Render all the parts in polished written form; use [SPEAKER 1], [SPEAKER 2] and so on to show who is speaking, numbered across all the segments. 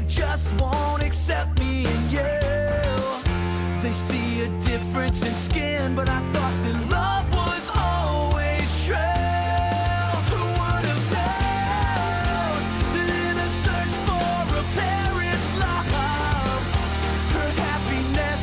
[SPEAKER 1] just won't accept me and you. They see a difference in skin, but I thought that love was always true. Who would have known that in a search for a parent's love, her happiness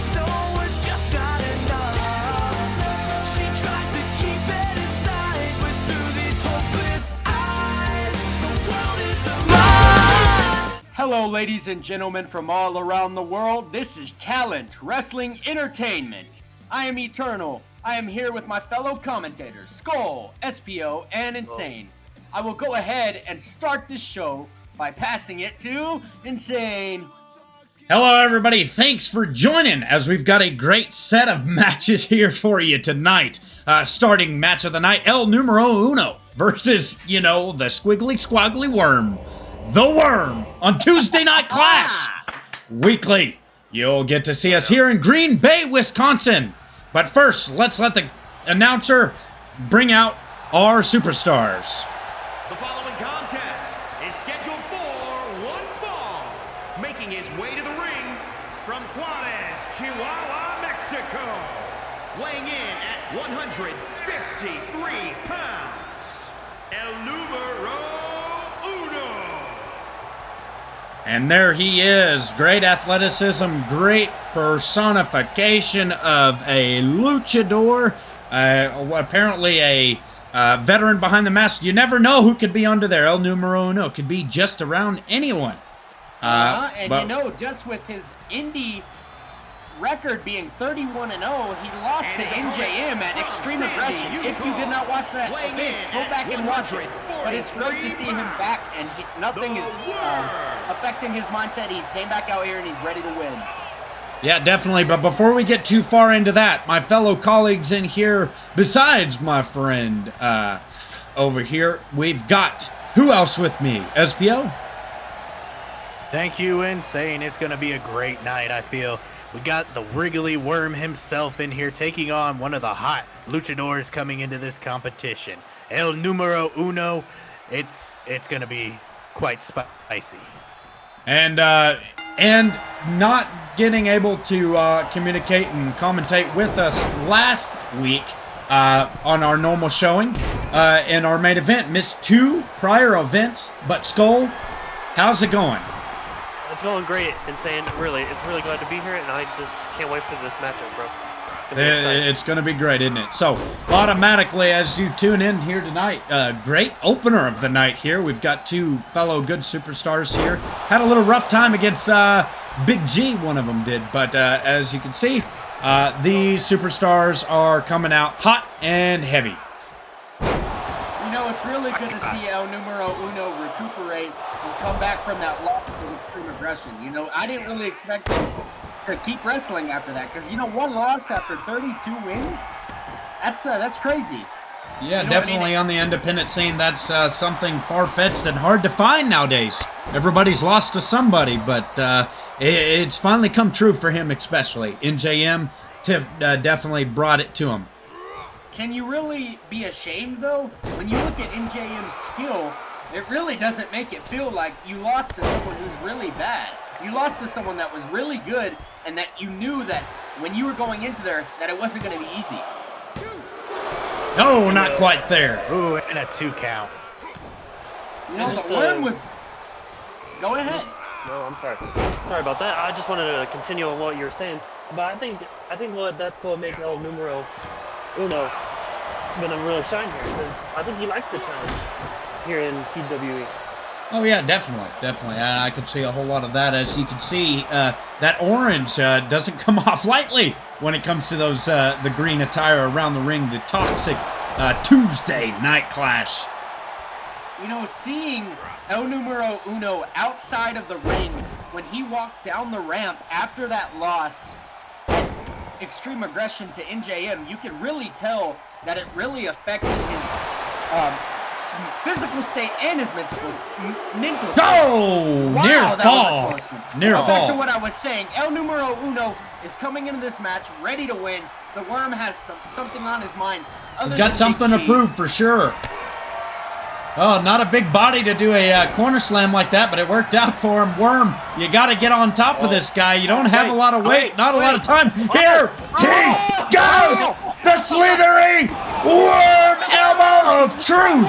[SPEAKER 1] was just not enough. She tries to keep it inside, but through these hopeless eyes, the world is alive.
[SPEAKER 2] Hello, ladies and gentlemen from all around the world. This is Talent Wrestling Entertainment. I am Eternal. I am here with my fellow commentators, Skull, SPO, and Insane. I will go ahead and start this show by passing it to Insane.
[SPEAKER 3] Hello, everybody. Thanks for joining as we've got a great set of matches here for you tonight. Starting match of the night, El Numero Uno versus, the squiggly squaggly worm. The Worm on Tuesday Night Clash. Weekly, you'll get to see us here in Green Bay, Wisconsin. But first, let's let the announcer bring out our superstars.
[SPEAKER 4] The following contest is scheduled for one fall. Making his way to the ring from Juarez, Chihuahua, Mexico. Weighing in at 153 pounds, El Numero Uno.
[SPEAKER 3] And there he is. Great athleticism, great personification of a luchador. Apparently a veteran behind the mask. You never know who could be under there. El Numero Uno could be just around anyone.
[SPEAKER 2] Just with his indie record being 31-0, he lost to NJM at Extreme Aggression. If you did not watch that event, go back and watch it. But it's great to see him back, and nothing is affecting his mindset. He came back out here, and he's ready to win.
[SPEAKER 3] Yeah, definitely. But before we get too far into that, my fellow colleagues in here, besides my friend over here, we've got, who else with me? SPO?
[SPEAKER 5] Thank you, Insane. It's going to be a great night, I feel. We got the Wriggly Worm himself in here taking on one of the hot luchadors coming into this competition. El Numero Uno. It's going to be quite spicy.
[SPEAKER 3] And not getting able to communicate and commentate with us last week on our normal showing in our main event. Missed 2 prior events, but Skull, how's it going?
[SPEAKER 6] It's going great, Insane. Really, it's really glad to be here, and I just can't wait for this matchup, bro.
[SPEAKER 3] It's going to be great, isn't it? So, automatically, as you tune in here tonight, great opener of the night here. We've got 2 fellow good superstars here. Had a little rough time against Big G, one of them did. But as you can see, these superstars are coming out hot and heavy.
[SPEAKER 2] It's really good to see El Numero Uno recuperate and come back from that loss of Extreme Aggression. I didn't really expect him to keep wrestling after that because, one loss after 32 wins, that's crazy.
[SPEAKER 3] Yeah, definitely on the independent scene, that's something far-fetched and hard to find nowadays. Everybody's lost to somebody, but it's finally come true for him especially. NJM definitely brought it to him.
[SPEAKER 2] Can you really be ashamed, though? When you look at NJM's skill, it really doesn't make it feel like you lost to someone who's really bad. You lost to someone that was really good, and that you knew that when you were going into there, that it wasn't going to be easy.
[SPEAKER 3] No, not quite there.
[SPEAKER 5] Ooh, and a 2 count.
[SPEAKER 2] The Worm was... Go ahead.
[SPEAKER 6] No, I'm sorry. Sorry about that. I just wanted to continue on what you were saying. But I think that's what makes El Numero Uno gonna really shine here, because I think he likes to shine here in TWE.
[SPEAKER 3] Oh yeah, definitely. I can see a whole lot of that. As you can see, that orange doesn't come off lightly when it comes to those the green attire around the ring. The toxic Tuesday Night Clash.
[SPEAKER 2] Seeing El Numero Uno outside of the ring when he walked down the ramp after that loss, Extreme Aggression to NJM, you could really tell that it really affected his physical state and his mental state.
[SPEAKER 3] Oh!
[SPEAKER 2] Wow,
[SPEAKER 3] Near
[SPEAKER 2] that
[SPEAKER 3] fall.
[SPEAKER 2] was a close one.
[SPEAKER 3] Near
[SPEAKER 2] Back
[SPEAKER 3] fall.
[SPEAKER 2] to what I was saying, El Numero Uno is coming into this match ready to win. The Worm has something on his mind.
[SPEAKER 3] He's got something to prove for sure. Oh, not a big body to do a corner slam like that, but it worked out for him. Worm, you got to get on top of this guy. You don't have a lot of weight, not a lot of time. Here he goes! The slithering Worm elbow of truth!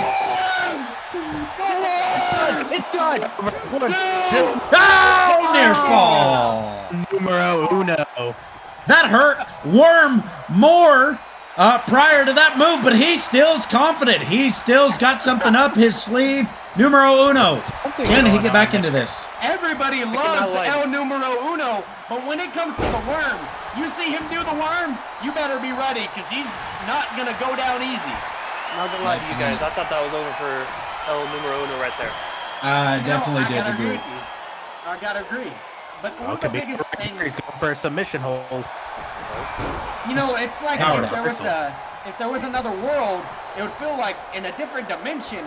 [SPEAKER 5] It's done.
[SPEAKER 3] Oh, near fall.
[SPEAKER 5] Numero uno.
[SPEAKER 3] That hurt Worm more prior to that move, but he still's confident. He still's got something up his sleeve. Numero uno. Can he get back into this?
[SPEAKER 2] Everybody loves El Numero Uno, but when it comes to the Worm, you see him do the Worm, you better be ready, because he's not going to go down easy.
[SPEAKER 6] Not gonna lie to you guys, I thought that was over for El Numero Uno right there.
[SPEAKER 3] I definitely did
[SPEAKER 2] gotta
[SPEAKER 3] agree.
[SPEAKER 2] with you. I gotta agree. But one of the biggest things,
[SPEAKER 5] He's going for a submission hold.
[SPEAKER 2] you know, it's like
[SPEAKER 3] Power
[SPEAKER 2] if there was another world, it would feel like in a different dimension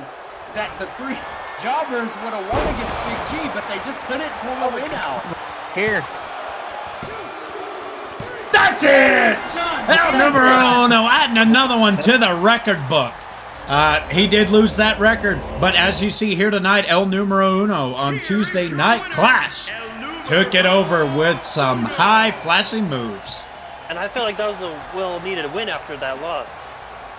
[SPEAKER 2] that the three jobbers would have won against Big G, but they just couldn't pull a win out.
[SPEAKER 5] Here.
[SPEAKER 3] That's it! El Numero Uno adding another one to the record book. He did lose that record, but as you see here tonight, El Numero Uno on Tuesday Night Clash took it over with some high flashing moves.
[SPEAKER 6] And I feel like that was a well-needed win after that loss.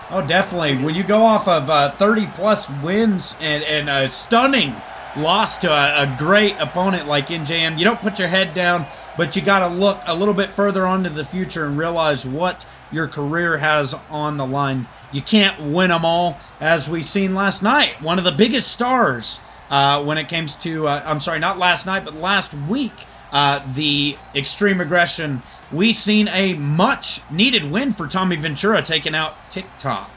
[SPEAKER 3] Oh, definitely. When you go off of 30-plus wins and a stunning loss to a great opponent like NJM, you don't put your head down, but you got to look a little bit further on to the future and realize what your career has on the line. You can't win them all, as we seen last night. One of the biggest stars when it comes to, I'm sorry, not last night, but last week, the Extreme Aggression. We seen a much-needed win for Tommy Ventura taking out TikTok.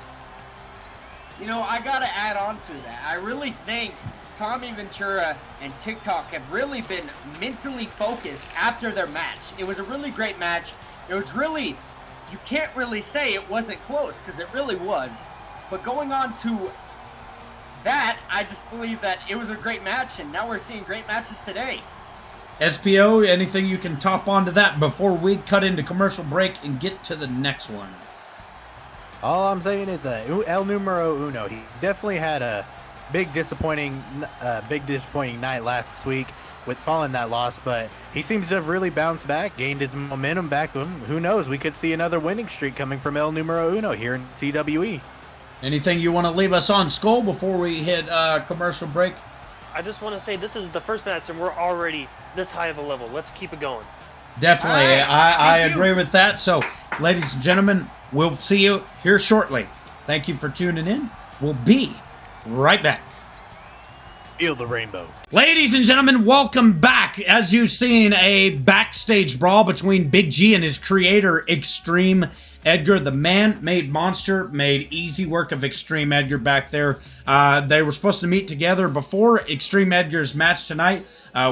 [SPEAKER 2] You know, I gotta add on to that. I really think Tommy Ventura and TikTok have really been mentally focused after their match. It was a really great match. It was really, you can't really say it wasn't close, because it really was. But going on to that, I just believe that it was a great match, and now we're seeing great matches today.
[SPEAKER 3] SPO, anything you can top onto that before we cut into commercial break and get to the next one?
[SPEAKER 5] All I'm saying is El Numero Uno. He definitely had a big disappointing night last week with following that loss, but he seems to have really bounced back, gained his momentum back. Who knows? We could see another winning streak coming from El Numero Uno here in TWE.
[SPEAKER 3] Anything you want to leave us on, Skull, before we hit commercial break?
[SPEAKER 6] I just want to say this is the first match and we're already this high of a level. Let's keep it going.
[SPEAKER 3] Definitely.
[SPEAKER 2] All right.
[SPEAKER 3] I
[SPEAKER 2] Thank you.
[SPEAKER 3] agree with that. So, ladies and gentlemen, we'll see you here shortly. Thank you for tuning in. We'll be right back.
[SPEAKER 5] Feel the rainbow.
[SPEAKER 3] Ladies and gentlemen, welcome back. As you've seen, a backstage brawl between Big G and his creator, Extreme Edgar. The man-made monster made easy work of Extreme Edgar back there. They were supposed to meet together before Extreme Edgar's match tonight.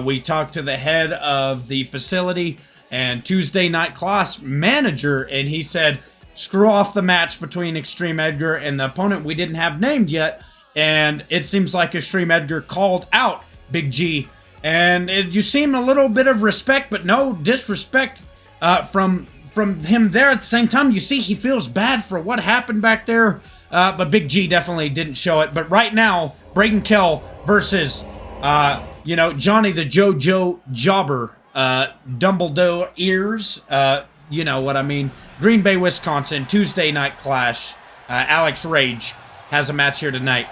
[SPEAKER 3] We talked to the head of the facility and Tuesday Night Class manager, and he said, screw off the match between Extreme Edgar and the opponent we didn't have named yet. And it seems like Extreme Edgar called out Big G. And you seem a little bit of respect, but no disrespect from him there. At the same time, you see he feels bad for what happened back there. But Big G definitely didn't show it. But right now, Braden Kell versus, Johnny the JoJo Jobber, Dumbledore Ears. You know what I mean. Green Bay, Wisconsin, Tuesday Night Clash. Alex Rage has a match here tonight.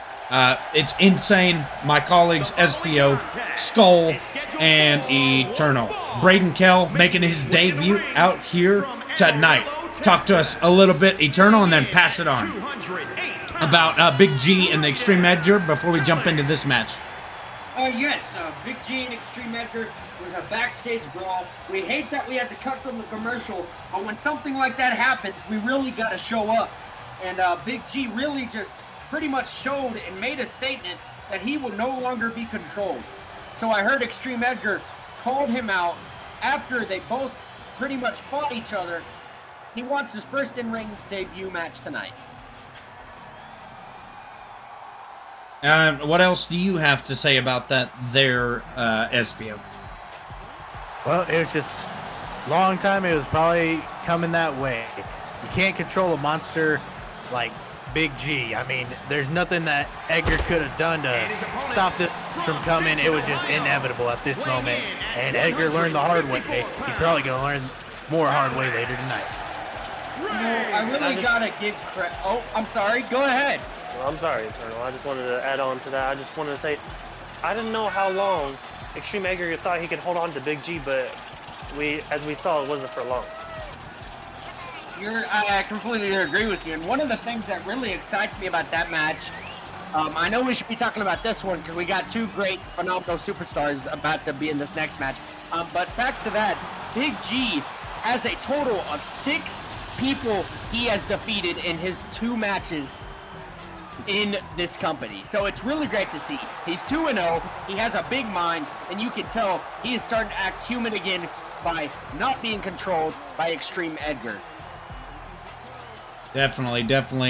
[SPEAKER 3] It's insane. My colleagues, SPO, Skull, and Eternal. Braden Kell making his debut out here tonight. Talk to us a little bit, Eternal, and then pass it on about Big G and the Extreme Edgar before we jump into this match.
[SPEAKER 2] Yes, Big G and Extreme Edgar was a backstage brawl. We hate that we had to cut from the commercial, but when something like that happens, we really got to show up. And Big G really just pretty much showed and made a statement that he will no longer be controlled. So I heard Extreme Edgar called him out after they both pretty much fought each other. He wants his first in-ring debut match tonight.
[SPEAKER 3] What else do you have to say about that there, SPO?
[SPEAKER 5] Well, it was just long time. It was probably coming that way. You can't control a monster like Big G. I mean, there's nothing that Edgar could have done to stop this from coming. It was just inevitable at this moment. And Edgar learned the hard way. He's probably going to learn more hard way later tonight.
[SPEAKER 2] I really gotta give credit. Oh, I'm sorry. Go ahead.
[SPEAKER 6] Well, I'm sorry, Eternal. I just wanted to add on to that. I just wanted to say, I didn't know how long Extreme Edgar thought he could hold on to Big G, but as we saw, it wasn't for long.
[SPEAKER 2] I completely agree with you. And one of the things that really excites me about that match, I know we should be talking about this one because we got two great, phenomenal superstars about to be in this next match. But back to that, Big G has a total of 6 people he has defeated in his 2 matches in this company. So it's really great to see. He's 2-0, he has a big mind, and you can tell he is starting to act human again by not being controlled by Extreme Edgar.
[SPEAKER 3] Definitely.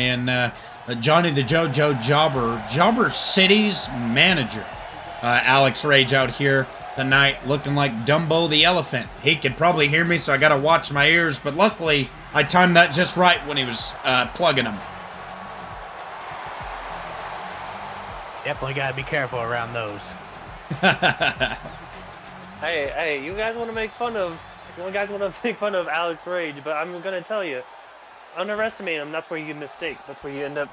[SPEAKER 3] And Johnny the JoJo Jobber City's manager, Alex Rage out here tonight looking like Dumbo the elephant. He could probably hear me, so I gotta watch my ears, but luckily I timed that just right when he was plugging them.
[SPEAKER 5] Definitely got to be careful around those.
[SPEAKER 6] Hey, you guys want to make fun of Alex Rage, but I'm gonna tell you, underestimate him. That's where you mistake. That's where you end up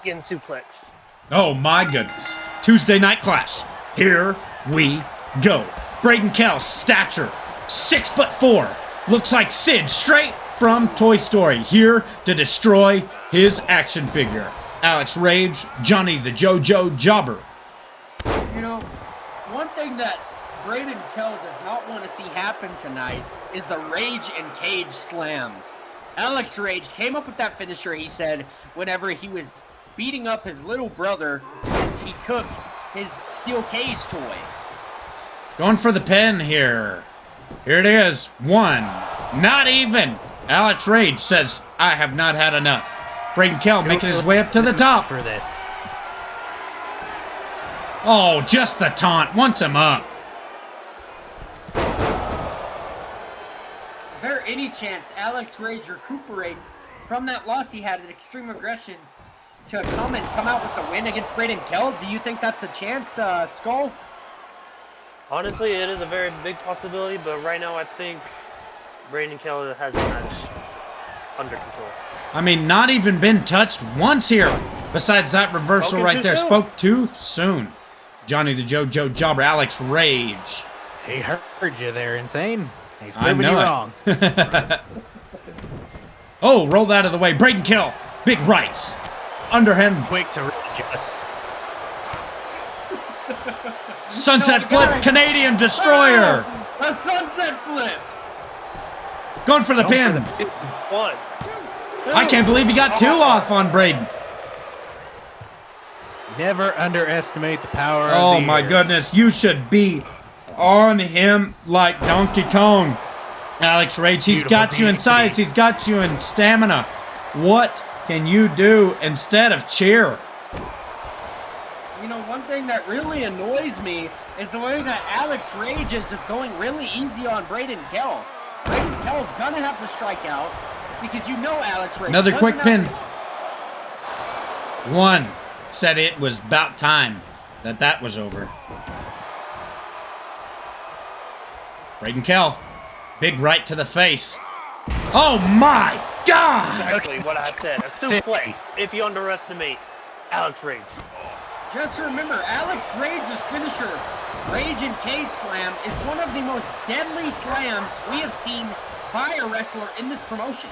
[SPEAKER 6] getting suplex.
[SPEAKER 3] Oh my goodness. Tuesday Night Clash. Here we go. Braden Kell, stature, 6'4", looks like Sid straight from Toy Story, here to destroy his action figure. Alex Rage, Johnny the JoJo Jobber.
[SPEAKER 2] You know, one thing that Braden Kell does not want to see happen tonight is the Rage and Cage Slam. Alex Rage came up with that finisher, he said, whenever he was beating up his little brother as he took his steel cage toy.
[SPEAKER 3] Going for the pin here. Here it is. 1. Not even. Alex Rage says, I have not had enough. Braden Kell making his way up to the top.
[SPEAKER 5] For this.
[SPEAKER 3] Oh, just the taunt. Once him up.
[SPEAKER 2] Is there any chance Alex Rage recuperates from that loss he had at Extreme Aggression to come out with the win against Braden Kell? Do you think that's a chance, Skull?
[SPEAKER 6] Honestly, it is a very big possibility, but right now I think Braden Kell has the match under control.
[SPEAKER 3] I mean, not even been touched once here. Besides that reversal
[SPEAKER 6] Spoken
[SPEAKER 3] right
[SPEAKER 6] too
[SPEAKER 3] there.
[SPEAKER 6] soon.
[SPEAKER 3] Spoke too soon. Johnny the JoJo Jobber, Alex Rage.
[SPEAKER 5] He heard you there, Insane. He's
[SPEAKER 3] I
[SPEAKER 5] proving you
[SPEAKER 3] know
[SPEAKER 5] wrong.
[SPEAKER 3] it. Oh, rolled out of the way. Braden Kell. Big rights. Underhand.
[SPEAKER 5] Quick to readjust.
[SPEAKER 3] Sunset
[SPEAKER 2] No,
[SPEAKER 3] flip.
[SPEAKER 2] God.
[SPEAKER 3] Canadian Destroyer.
[SPEAKER 2] A sunset flip!
[SPEAKER 3] Going for the
[SPEAKER 5] Going
[SPEAKER 3] pin.
[SPEAKER 5] for the pin.
[SPEAKER 6] 1, 2.
[SPEAKER 3] I can't believe he got 2 off on Braden.
[SPEAKER 5] Never underestimate the power of
[SPEAKER 3] Oh
[SPEAKER 5] the
[SPEAKER 3] my
[SPEAKER 5] ears.
[SPEAKER 3] goodness. You should be on him like Donkey Kong. Alex Rage, he's
[SPEAKER 5] Beautiful
[SPEAKER 3] got you in
[SPEAKER 5] DXD.
[SPEAKER 3] size. He's got you in stamina. What can you do instead of cheer?
[SPEAKER 2] You know, one thing that really annoys me is the way that Alex Rage is just going really easy on Braden Kell. Braden Kell's gonna have to strike out because you know Alex Rage.
[SPEAKER 3] Another
[SPEAKER 2] doesn't
[SPEAKER 3] quick
[SPEAKER 2] have
[SPEAKER 3] pin. 1 said it was about time that was over. Braden Kell, big right to the face. Oh my God!
[SPEAKER 6] Exactly what I said. A suplex if you underestimate Alex Rage.
[SPEAKER 2] Just remember, Alex Rage's finisher, Rage and Cage Slam, is one of the most deadly slams we have seen by a wrestler in this promotion.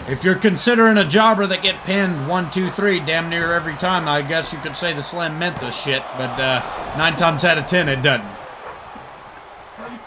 [SPEAKER 3] If you're considering a jobber that get pinned 1, 2, 3 damn near every time, I guess you could say the slam meant the shit, but 9 times out of 10 it doesn't.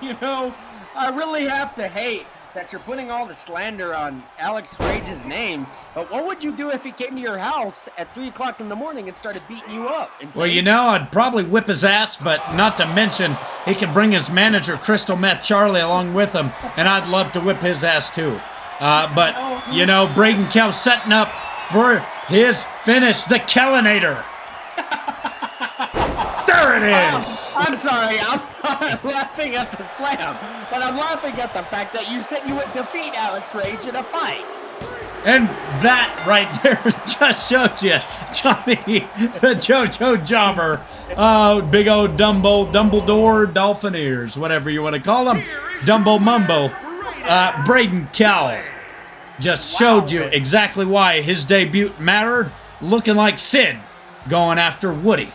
[SPEAKER 2] You know, I really have to hate that you're putting all the slander on Alex Rage's name, but what would you do if he came to your house at 3 o'clock in the morning and started beating you up? And
[SPEAKER 3] Well,
[SPEAKER 2] saying,
[SPEAKER 3] you know, I'd probably whip his ass, but not to mention he can bring his manager, Crystal Meth Charlie, along with him, and I'd love to whip his ass too. But, you know, Braden Kell setting up for his finish, the Kellinator. There it is.
[SPEAKER 2] I'm sorry, I'm not laughing at the slam, but I'm laughing at the fact that you said you would defeat Alex Rage in a fight.
[SPEAKER 3] And that right there just showed you Johnny, the JoJo Jobber, big old Dumbledore, Dolphin ears, whatever you want to call him, Dumbo Mumbo, Braden Cowell just showed you exactly why his debut mattered, looking like Sid going after Woody.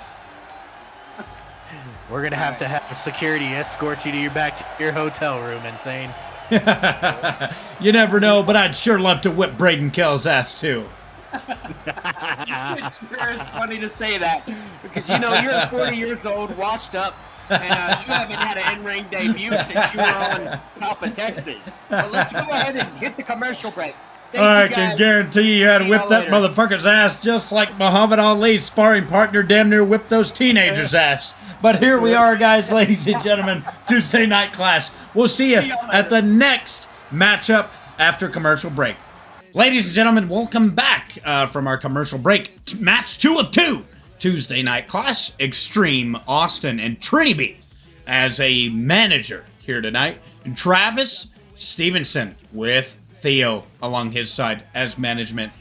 [SPEAKER 5] We're going to have security escort you to back to your hotel room, Insane.
[SPEAKER 3] You never know, but I'd sure love to whip Braden Kell's ass too.
[SPEAKER 2] It sure is funny to say that because you know you're 40 years old, washed up, and you haven't had an in-ring debut since you were on top of Texas. But let's go ahead and hit the commercial break. Thank
[SPEAKER 3] I
[SPEAKER 2] you
[SPEAKER 3] can
[SPEAKER 2] guys.
[SPEAKER 3] guarantee you had to
[SPEAKER 2] See
[SPEAKER 3] whip
[SPEAKER 2] y'all
[SPEAKER 3] that
[SPEAKER 2] later.
[SPEAKER 3] motherfucker's ass just like Muhammad Ali's sparring partner damn near whipped those teenagers' ass. But here we are, guys, ladies and gentlemen, Tuesday Night Clash. We'll see you at the next matchup after commercial break. Ladies and gentlemen, welcome back from our commercial break. Match 2 of 2, Tuesday Night Clash, Extreme Austin and Trinity as a manager here tonight, and Travis Stevenson with Theo along his side as management.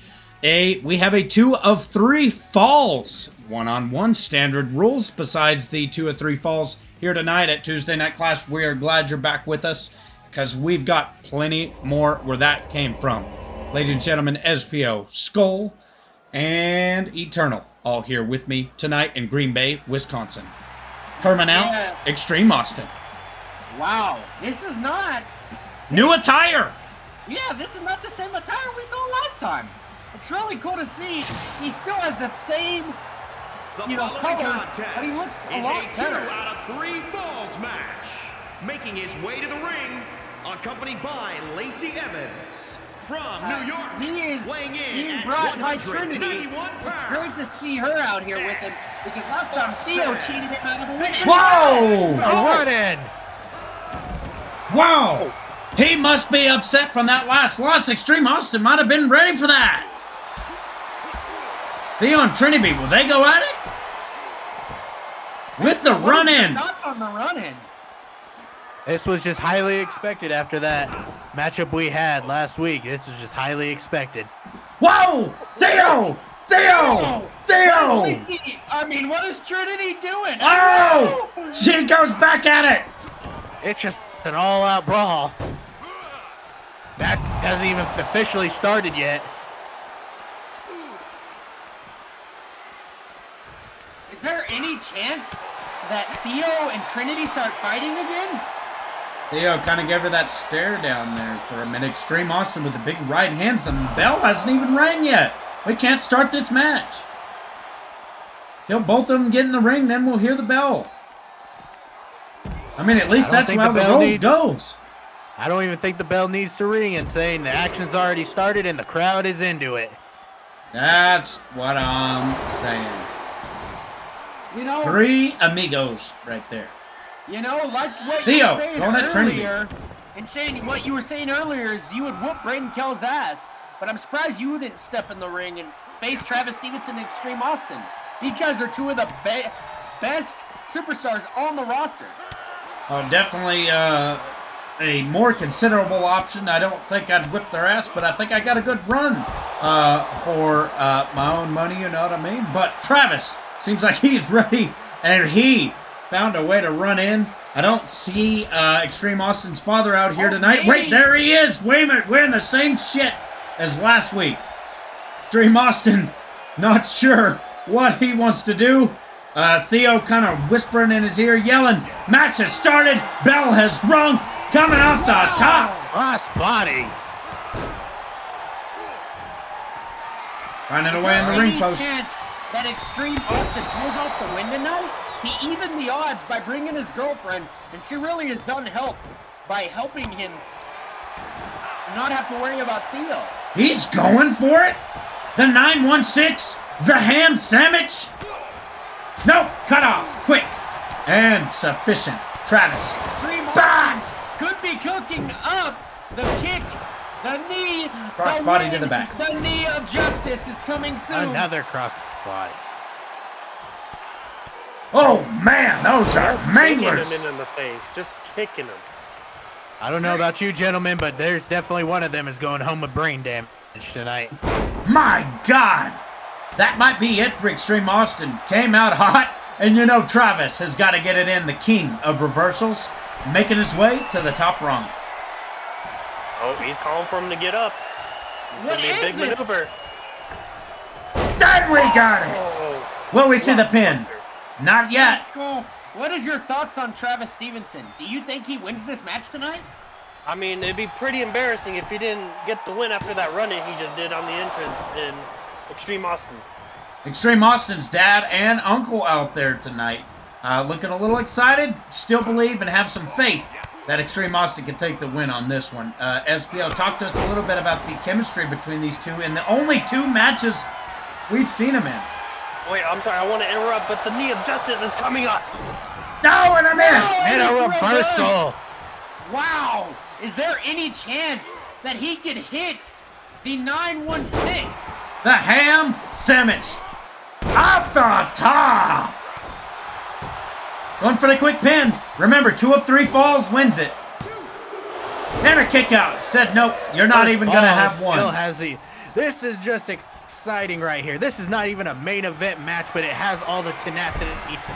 [SPEAKER 3] We have a 2 of 3 falls, one-on-one standard rules. Besides the 2 of 3 falls here tonight at Tuesday Night Clash, we are glad you're back with us because we've got plenty more where that came from. Ladies and gentlemen, SPO, Skull, and Eternal all here with me tonight in Green Bay, Wisconsin. Kerman out,
[SPEAKER 2] Yeah.
[SPEAKER 3] Extreme Austin.
[SPEAKER 2] Wow, this is not.
[SPEAKER 3] New attire!
[SPEAKER 2] Yeah, this is not the same attire we saw last time. It's really cool to see. He still has the same,
[SPEAKER 4] The following
[SPEAKER 2] colors,
[SPEAKER 4] contest
[SPEAKER 2] but he looks a
[SPEAKER 4] is
[SPEAKER 2] lot
[SPEAKER 4] a 2
[SPEAKER 2] better.
[SPEAKER 4] out of 3 falls match. Making his way to the ring, accompanied by Lacey Evans. From New York,
[SPEAKER 2] He is
[SPEAKER 4] weighing in
[SPEAKER 2] being
[SPEAKER 4] at
[SPEAKER 2] brought by Trinity.
[SPEAKER 4] 191
[SPEAKER 2] It's
[SPEAKER 4] pounds.
[SPEAKER 2] great to see her out here with him because last time Theo cheated him out of the win.
[SPEAKER 3] Whoa!
[SPEAKER 5] Run in!
[SPEAKER 3] Wow! He must be upset from that last loss. Extreme Austin might have been ready for that. Theo and Trinity, will they go at it? With the
[SPEAKER 2] What is your
[SPEAKER 3] run-in.
[SPEAKER 2] thoughts on the run-in?
[SPEAKER 5] This was just highly expected after that matchup we had last week. This was just highly expected.
[SPEAKER 3] Whoa! Theo! Theo! Theo!
[SPEAKER 2] Leslie, I mean, what is Trinity doing?
[SPEAKER 3] Oh! She goes back at it.
[SPEAKER 5] It's just an all-out brawl. That hasn't even officially started yet.
[SPEAKER 2] Is there any chance that Theo and Trinity start fighting again?
[SPEAKER 3] Theo kind of gave her that stare down there for a minute. Extreme Austin with the big right hands. The bell hasn't even rang yet. We can't start this match. Till both of them get in the ring, then we'll hear the bell. I mean, at least
[SPEAKER 5] I don't
[SPEAKER 3] that's
[SPEAKER 5] think
[SPEAKER 3] how
[SPEAKER 5] the
[SPEAKER 3] the
[SPEAKER 5] bell
[SPEAKER 3] rules
[SPEAKER 5] needs-
[SPEAKER 3] goes.
[SPEAKER 5] I don't even think the bell needs to ring and saying the action's already started and the crowd is into it.
[SPEAKER 3] That's what I'm saying.
[SPEAKER 2] You know,
[SPEAKER 3] 3 amigos right there.
[SPEAKER 2] like what you
[SPEAKER 3] Theo,
[SPEAKER 2] were saying
[SPEAKER 3] going at Trinity.
[SPEAKER 2] earlier, and saying what you were saying earlier is you would whoop Braden Kell's ass, but I'm surprised you didn't step in the ring and face Travis Stevenson and Extreme Austin. These guys are 2 of the best superstars on the roster.
[SPEAKER 3] Oh, definitely a more considerable option. I don't think I'd whip their ass, but I think I got a good run for my own money, you know what I mean? But Travis seems like he's ready, and he found a way to run in. I don't see Extreme Austin's father out here tonight.
[SPEAKER 2] maybe.
[SPEAKER 3] Wait, there he is. Wait a minute, wearing the same shit as last week. Extreme Austin, not sure what he wants to do. Theo kind of whispering in his ear, yelling, match has started, bell has rung, coming off the top.
[SPEAKER 5] Cross body.
[SPEAKER 3] Finding a way in the ring
[SPEAKER 2] Any
[SPEAKER 3] post.
[SPEAKER 2] chance that Extreme Austin pulls off the win tonight? He evened the odds by bringing his girlfriend, and she really has done help by helping him not have to worry about Theo.
[SPEAKER 3] He's going for it. The 916, the ham sandwich. Nope, cut off, quick, and sufficient. Travis,
[SPEAKER 2] Extreme
[SPEAKER 3] Back!
[SPEAKER 2] Austin could be cooking up the kick, the knee,
[SPEAKER 3] Crossbody to
[SPEAKER 2] win,
[SPEAKER 3] the back.
[SPEAKER 2] The knee of justice is coming soon.
[SPEAKER 5] Another cross body.
[SPEAKER 3] oh man, those are
[SPEAKER 6] Just kicking
[SPEAKER 3] manglers.
[SPEAKER 6] him in the face. Just kicking him.
[SPEAKER 5] I don't know about you gentlemen, but there's definitely one of them is going home with brain damage. tonight.
[SPEAKER 3] My God! That might be it for Extreme Austin. Came out hot, and you know Travis has got to get it in, the king of reversals, making his way to the top rung.
[SPEAKER 6] Oh, he's calling for him to get up. It's
[SPEAKER 2] What
[SPEAKER 6] gonna be a big
[SPEAKER 2] is this?
[SPEAKER 6] maneuver.
[SPEAKER 3] Then we got it!
[SPEAKER 6] Oh,
[SPEAKER 3] Will we see the pin? Not yet.
[SPEAKER 2] Skull, what is your thoughts on Travis Stevenson? Do you think he wins this match tonight?
[SPEAKER 6] I mean, it'd be pretty embarrassing if he didn't get the win after that run-in he just did on the entrance in Extreme Austin.
[SPEAKER 3] Extreme Austin's dad and uncle out there tonight. Looking a little excited. Still believe and have some faith that Extreme Austin can take the win on this one. SPO, talk to us a little bit about the chemistry between these two in the only 2 matches we've seen them in.
[SPEAKER 6] Wait, I'm sorry, I want to interrupt, but the knee of justice is coming up.
[SPEAKER 3] No, and a miss!
[SPEAKER 5] And a reversal.
[SPEAKER 2] Wow! Is there any chance that he could hit the 916?
[SPEAKER 3] The ham sandwich off the top. Going for the quick pin. Remember, 2 of 3 falls wins it. And a kick out. Said nope, you're not even going to have
[SPEAKER 5] Still
[SPEAKER 3] one.
[SPEAKER 5] has the. This is just exciting right here. This is not even a main event match, but it has all the tenacity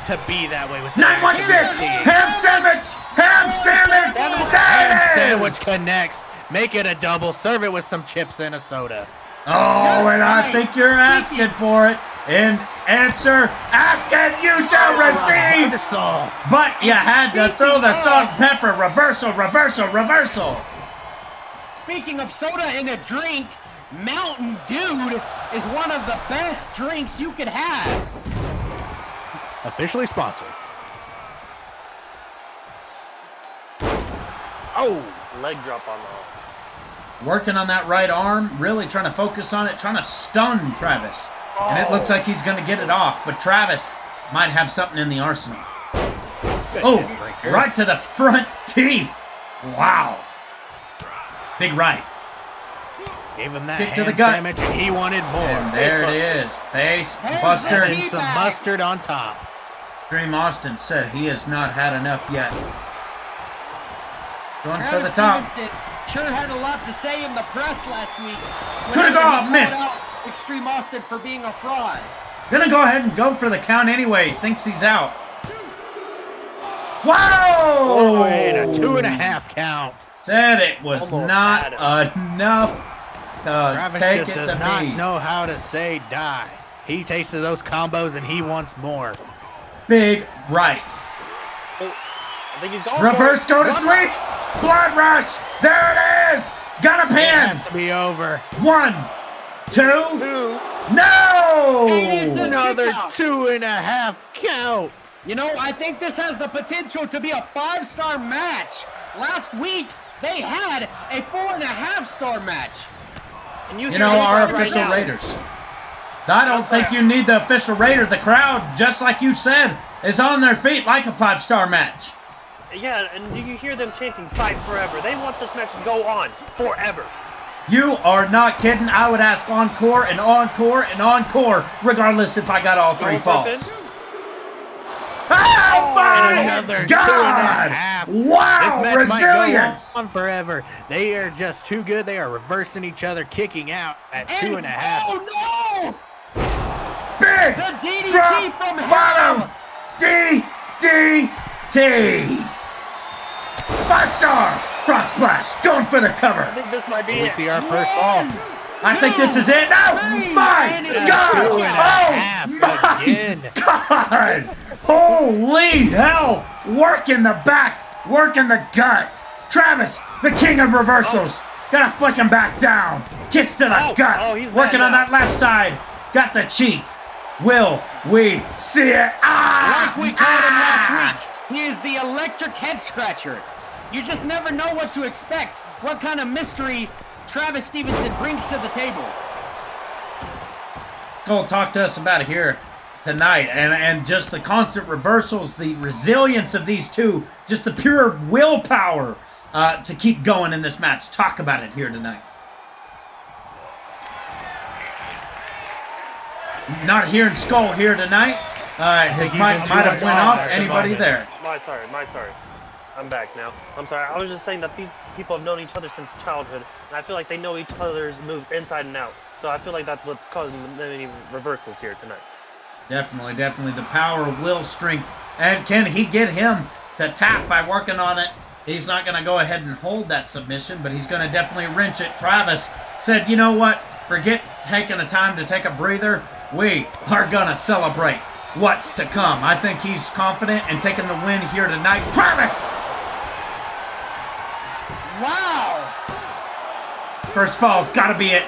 [SPEAKER 5] to be that way with the
[SPEAKER 3] 916
[SPEAKER 5] accuracy.
[SPEAKER 3] ham sandwich. Ham sandwich.
[SPEAKER 5] Ham
[SPEAKER 3] There it
[SPEAKER 5] sandwich
[SPEAKER 3] is.
[SPEAKER 5] connects. Make it a double. Serve it with some chips and a soda.
[SPEAKER 3] Oh, and I think you're asking for it. In answer, asking, you shall receive.
[SPEAKER 5] Reversal.
[SPEAKER 3] But you had to throw the salt and pepper. Reversal, reversal, reversal.
[SPEAKER 2] Speaking of soda in a drink, Mountain Dude is one of the best drinks you could have.
[SPEAKER 5] Officially sponsored. Oh.
[SPEAKER 6] Leg drop on the.
[SPEAKER 3] Working on that right arm, really trying to focus on it, trying to stun Travis. And it looks like he's going to get it off, but Travis might have something in the arsenal.
[SPEAKER 5] Good
[SPEAKER 3] Oh,
[SPEAKER 5] hit breaker.
[SPEAKER 3] right to the front teeth. Wow. Big right.
[SPEAKER 5] Gave him that
[SPEAKER 3] Kick to
[SPEAKER 5] ham
[SPEAKER 3] the gut.
[SPEAKER 5] sandwich, and he wanted more.
[SPEAKER 3] And there it is. Face
[SPEAKER 2] There's
[SPEAKER 3] buster.
[SPEAKER 2] the
[SPEAKER 5] And some mustard on top.
[SPEAKER 3] Dream Austin said he has not had enough yet. Going for
[SPEAKER 2] Travis
[SPEAKER 3] the top.
[SPEAKER 2] Stevenson sure had a lot to say in the press last week.
[SPEAKER 3] Coulda
[SPEAKER 2] when
[SPEAKER 3] gone,
[SPEAKER 2] he
[SPEAKER 3] missed.
[SPEAKER 2] called out Extreme Austin for being a fraud.
[SPEAKER 3] Gonna go ahead and go for the count anyway. Thinks he's out. Wow!
[SPEAKER 5] Oh, and a 2.5 count.
[SPEAKER 3] Said it was
[SPEAKER 6] Almost
[SPEAKER 3] not
[SPEAKER 6] had
[SPEAKER 3] enough to
[SPEAKER 5] Travis
[SPEAKER 3] take
[SPEAKER 5] just
[SPEAKER 3] it
[SPEAKER 5] does
[SPEAKER 3] to
[SPEAKER 5] not
[SPEAKER 3] me.
[SPEAKER 5] know how to say die. He tasted those combos and he wants more.
[SPEAKER 3] Big right.
[SPEAKER 6] Oh, I think he's going.
[SPEAKER 3] Reverse,
[SPEAKER 6] for it.
[SPEAKER 3] go to
[SPEAKER 6] Run.
[SPEAKER 3] sleep. Blood rush. There it is. Got a
[SPEAKER 5] It
[SPEAKER 3] pin.
[SPEAKER 5] has to be over.
[SPEAKER 3] 1, 2.
[SPEAKER 6] 2.
[SPEAKER 3] No!
[SPEAKER 5] Another
[SPEAKER 2] count.
[SPEAKER 5] 2.5 count.
[SPEAKER 2] You know, I think this has the potential to be a 5-star match. Last week, they had a 4.5-star match.
[SPEAKER 6] And
[SPEAKER 3] You
[SPEAKER 6] hear
[SPEAKER 3] know,
[SPEAKER 6] this
[SPEAKER 3] our
[SPEAKER 6] right
[SPEAKER 3] official
[SPEAKER 6] now.
[SPEAKER 3] raters. I don't think you need the official rater. The crowd, just like you said, is on their feet like a 5-star match.
[SPEAKER 6] Yeah, and you hear them chanting "Fight forever." They want this match to go on forever.
[SPEAKER 3] You are not kidding. I would ask encore and encore and encore, regardless if I got all 3
[SPEAKER 6] Going for a
[SPEAKER 3] falls.
[SPEAKER 6] pin?
[SPEAKER 3] Oh my
[SPEAKER 5] And another
[SPEAKER 3] God!
[SPEAKER 5] 2.5.
[SPEAKER 3] Wow,
[SPEAKER 5] This match might
[SPEAKER 3] resilience!
[SPEAKER 5] go on forever. They are just too good. They are reversing each other, kicking out at 2.5.
[SPEAKER 2] Oh, no!
[SPEAKER 3] Big
[SPEAKER 2] The DDT
[SPEAKER 3] drop
[SPEAKER 2] from
[SPEAKER 3] bottom
[SPEAKER 2] hell!
[SPEAKER 3] DDT. 5-star front splash, going for the
[SPEAKER 6] I
[SPEAKER 3] cover.
[SPEAKER 6] think this might be
[SPEAKER 5] We
[SPEAKER 6] it.
[SPEAKER 5] see our first fall.
[SPEAKER 3] I think this is it. No,
[SPEAKER 2] Three,
[SPEAKER 3] my
[SPEAKER 2] and it's
[SPEAKER 3] God!
[SPEAKER 5] 2.5
[SPEAKER 3] Oh
[SPEAKER 5] again.
[SPEAKER 3] my God! Holy hell! Working the back, working the gut. Travis, the king of reversals. Gotta flick him back down. Kicks to the
[SPEAKER 6] Oh,
[SPEAKER 3] gut.
[SPEAKER 6] oh, he's mad
[SPEAKER 3] Working on
[SPEAKER 6] now.
[SPEAKER 3] that left side. Got the cheek. Will we see it? Ah!
[SPEAKER 2] Like we called him
[SPEAKER 3] Ah!
[SPEAKER 2] last week, he is the electric head scratcher. You just never know what to expect, what kind of mystery Travis Stevenson brings to the table.
[SPEAKER 3] Cole, talk to us about it here tonight, and just the constant reversals, the resilience of these two, just the pure willpower to keep going in this match. Talk about it here tonight. Not hearing Skull here tonight. His
[SPEAKER 5] he's
[SPEAKER 3] mic
[SPEAKER 5] in
[SPEAKER 3] might
[SPEAKER 5] too
[SPEAKER 3] have
[SPEAKER 5] much
[SPEAKER 3] went
[SPEAKER 5] on
[SPEAKER 3] off.
[SPEAKER 5] there at the
[SPEAKER 3] Anybody
[SPEAKER 5] moment.
[SPEAKER 3] there?
[SPEAKER 6] My sorry. I'm back now. I'm sorry. I was just saying that these people have known each other since childhood, and I feel like they know each other's moves inside and out. So I feel like that's what's causing the many reversals here tonight.
[SPEAKER 3] Definitely, definitely. The power of will strength. And can he get him to tap by working on it? He's not going to go ahead and hold that submission, but he's going to definitely wrench it. Travis said, you know what? Forget taking the time to take a breather. We are going to celebrate what's to come. I think he's confident in taking the win here tonight. Travis!
[SPEAKER 2] Wow!
[SPEAKER 3] First fall's got to be it.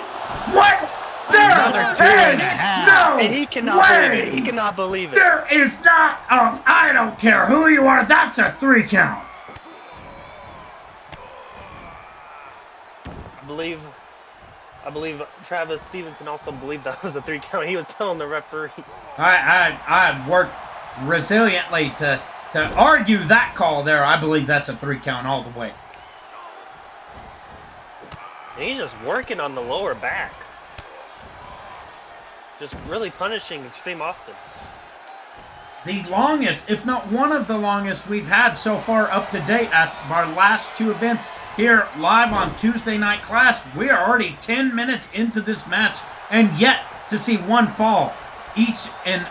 [SPEAKER 3] What?
[SPEAKER 5] Another two
[SPEAKER 3] There
[SPEAKER 5] and
[SPEAKER 3] is
[SPEAKER 5] a half.
[SPEAKER 3] no
[SPEAKER 6] And he cannot
[SPEAKER 3] way!
[SPEAKER 6] believe it. He cannot believe it.
[SPEAKER 3] There is not I don't care who you are, that's a 3 count.
[SPEAKER 6] I believe Travis Stevenson also believed that was a 3 count. He was telling the referee.
[SPEAKER 3] I worked resiliently to argue that call there. I believe that's a 3 count all the way.
[SPEAKER 6] And he's just working on the lower back. Just really punishing Extreme Austin.
[SPEAKER 3] The longest, if not one of the longest we've had so far up to date at our last 2 events here live on Tuesday Night Clash. We are already 10 minutes into this match and yet to see one fall. Each and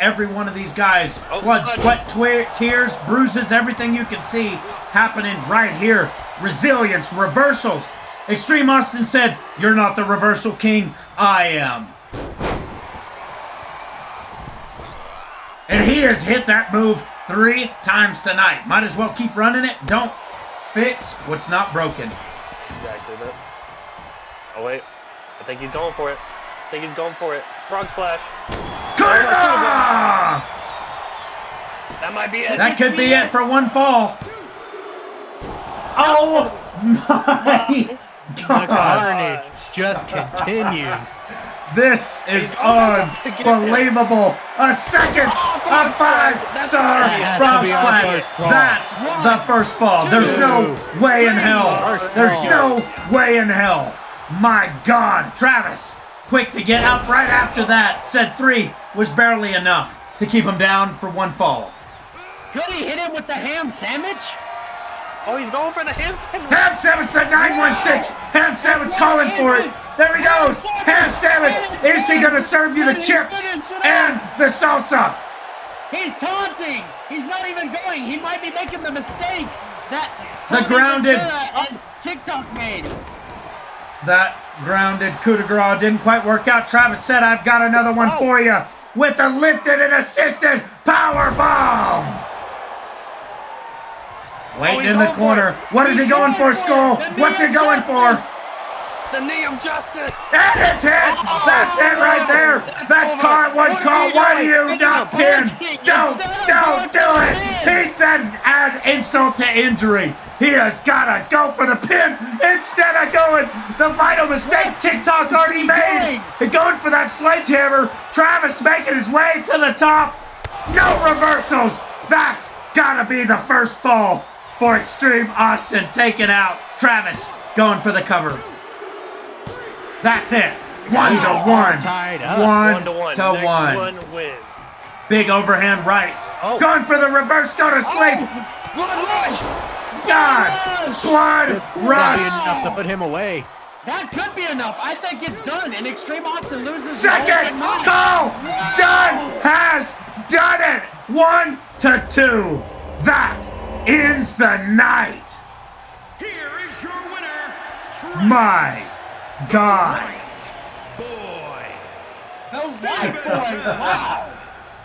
[SPEAKER 3] every one of these guys, blood, sweat, tears, bruises, everything you can see happening right here. Resilience, reversals. Extreme Austin said, "You're not the reversal king, I am." And he has hit that move 3 times tonight. Might as well keep running it. Don't fix what's not broken.
[SPEAKER 6] Exactly that. Oh wait, I think he's going for it. Frog splash.
[SPEAKER 3] Kuda!
[SPEAKER 6] That might be it.
[SPEAKER 3] That could be it for one fall. Oh my
[SPEAKER 5] The
[SPEAKER 3] God.
[SPEAKER 5] carnage just continues.
[SPEAKER 3] This is unbelievable. A second, a 5-star
[SPEAKER 5] That has
[SPEAKER 3] frog
[SPEAKER 5] to be our
[SPEAKER 3] splash.
[SPEAKER 5] first fall.
[SPEAKER 3] That's the first fall. There's no way in hell.
[SPEAKER 5] First
[SPEAKER 3] There's
[SPEAKER 5] fall.
[SPEAKER 3] no way in hell. My God, Travis, quick to get up right after that. Said 3 was barely enough to keep him down for 1 fall.
[SPEAKER 2] Could he hit him with the ham sandwich?
[SPEAKER 6] Oh, he's going for the ham sandwich.
[SPEAKER 3] Ham sandwich, the 916. Ham sandwich calling for it. There he goes. Ham sandwich. Is he going to serve you the chips and the salsa?
[SPEAKER 2] He's taunting. He's not even going. He might be making the mistake that
[SPEAKER 3] The
[SPEAKER 2] Tony
[SPEAKER 3] grounded-
[SPEAKER 2] Ventura and TikTok made.
[SPEAKER 3] That grounded coup de grace didn't quite work out. Travis said, "I've got another one for you," with a lifted and assisted power bomb. Waiting
[SPEAKER 6] he's
[SPEAKER 3] in the
[SPEAKER 6] going for
[SPEAKER 3] corner.
[SPEAKER 6] it.
[SPEAKER 3] What is he going for, Skull? What's he going for?
[SPEAKER 6] The knee of justice.
[SPEAKER 3] And it's hit! That's it right there! That's call, one call. Why do you not pin? Don't do it! He said add insult to injury. He has got to go for the pin instead of going the vital mistake TikTok already made. And going for that sledgehammer. Travis making his way to the top. No reversals. That's got to be the first fall for Extreme Austin, taking out Travis, going for the cover. That's it. 1-1.
[SPEAKER 5] Tied up.
[SPEAKER 6] 1-1.
[SPEAKER 3] to
[SPEAKER 6] Next
[SPEAKER 3] 1.
[SPEAKER 6] one wins.
[SPEAKER 3] Big overhand right.
[SPEAKER 6] Oh.
[SPEAKER 3] Going for the reverse, go to sleep.
[SPEAKER 6] Blood rush.
[SPEAKER 3] God. Blood
[SPEAKER 5] That'd be
[SPEAKER 3] rush.
[SPEAKER 5] enough to put him away.
[SPEAKER 2] That could be enough. I think it's done. And Extreme Austin loses.
[SPEAKER 3] Second
[SPEAKER 2] the whole
[SPEAKER 3] call.
[SPEAKER 2] match.
[SPEAKER 3] Done. Has done it. 1-2. That ends the night.
[SPEAKER 4] Here is your winner,
[SPEAKER 3] My God.
[SPEAKER 4] Boy.
[SPEAKER 2] The White Boy. Wow.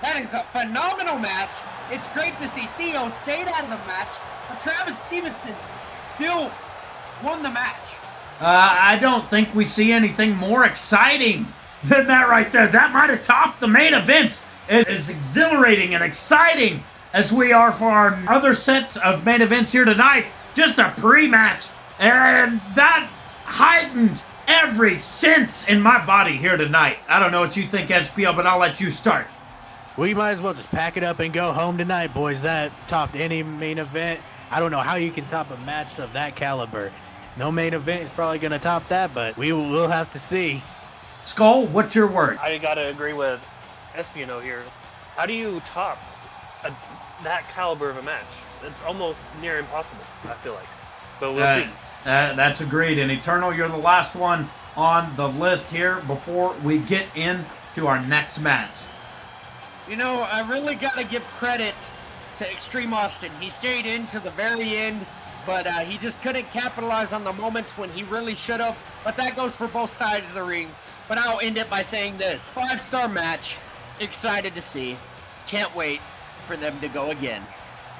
[SPEAKER 2] That is a phenomenal match. It's great to see Theo stayed out of the match, but Travis Stevenson still won the match.
[SPEAKER 3] I don't think we see anything more exciting than that right there. That might have topped the main events. It is exhilarating and exciting as we are for our other sets of main events here tonight. Just a pre-match, and that heightened every sense in my body here tonight. I don't know what you think, SPO, but I'll let you start.
[SPEAKER 5] We might as well just pack it up and go home tonight, boys. That topped any main event. I don't know how you can top a match of that caliber. No main event is probably going to top that, but we'll have to see.
[SPEAKER 3] Skull, what's your word?
[SPEAKER 6] I gotta agree with Espino here. How do you top that caliber of a match? it's almost near impossible. I feel like, but we'll see.
[SPEAKER 3] That's agreed. And Eternal, you're the last one on the list here before we get into our next match.
[SPEAKER 2] You know, I really got to give credit to Extreme Austin. He stayed in to the very end, but he just couldn't capitalize on the moments when he really should have. But that goes for both sides of the ring. But I'll end it by saying this. 5-star match. Excited to see. Can't wait for them to go again.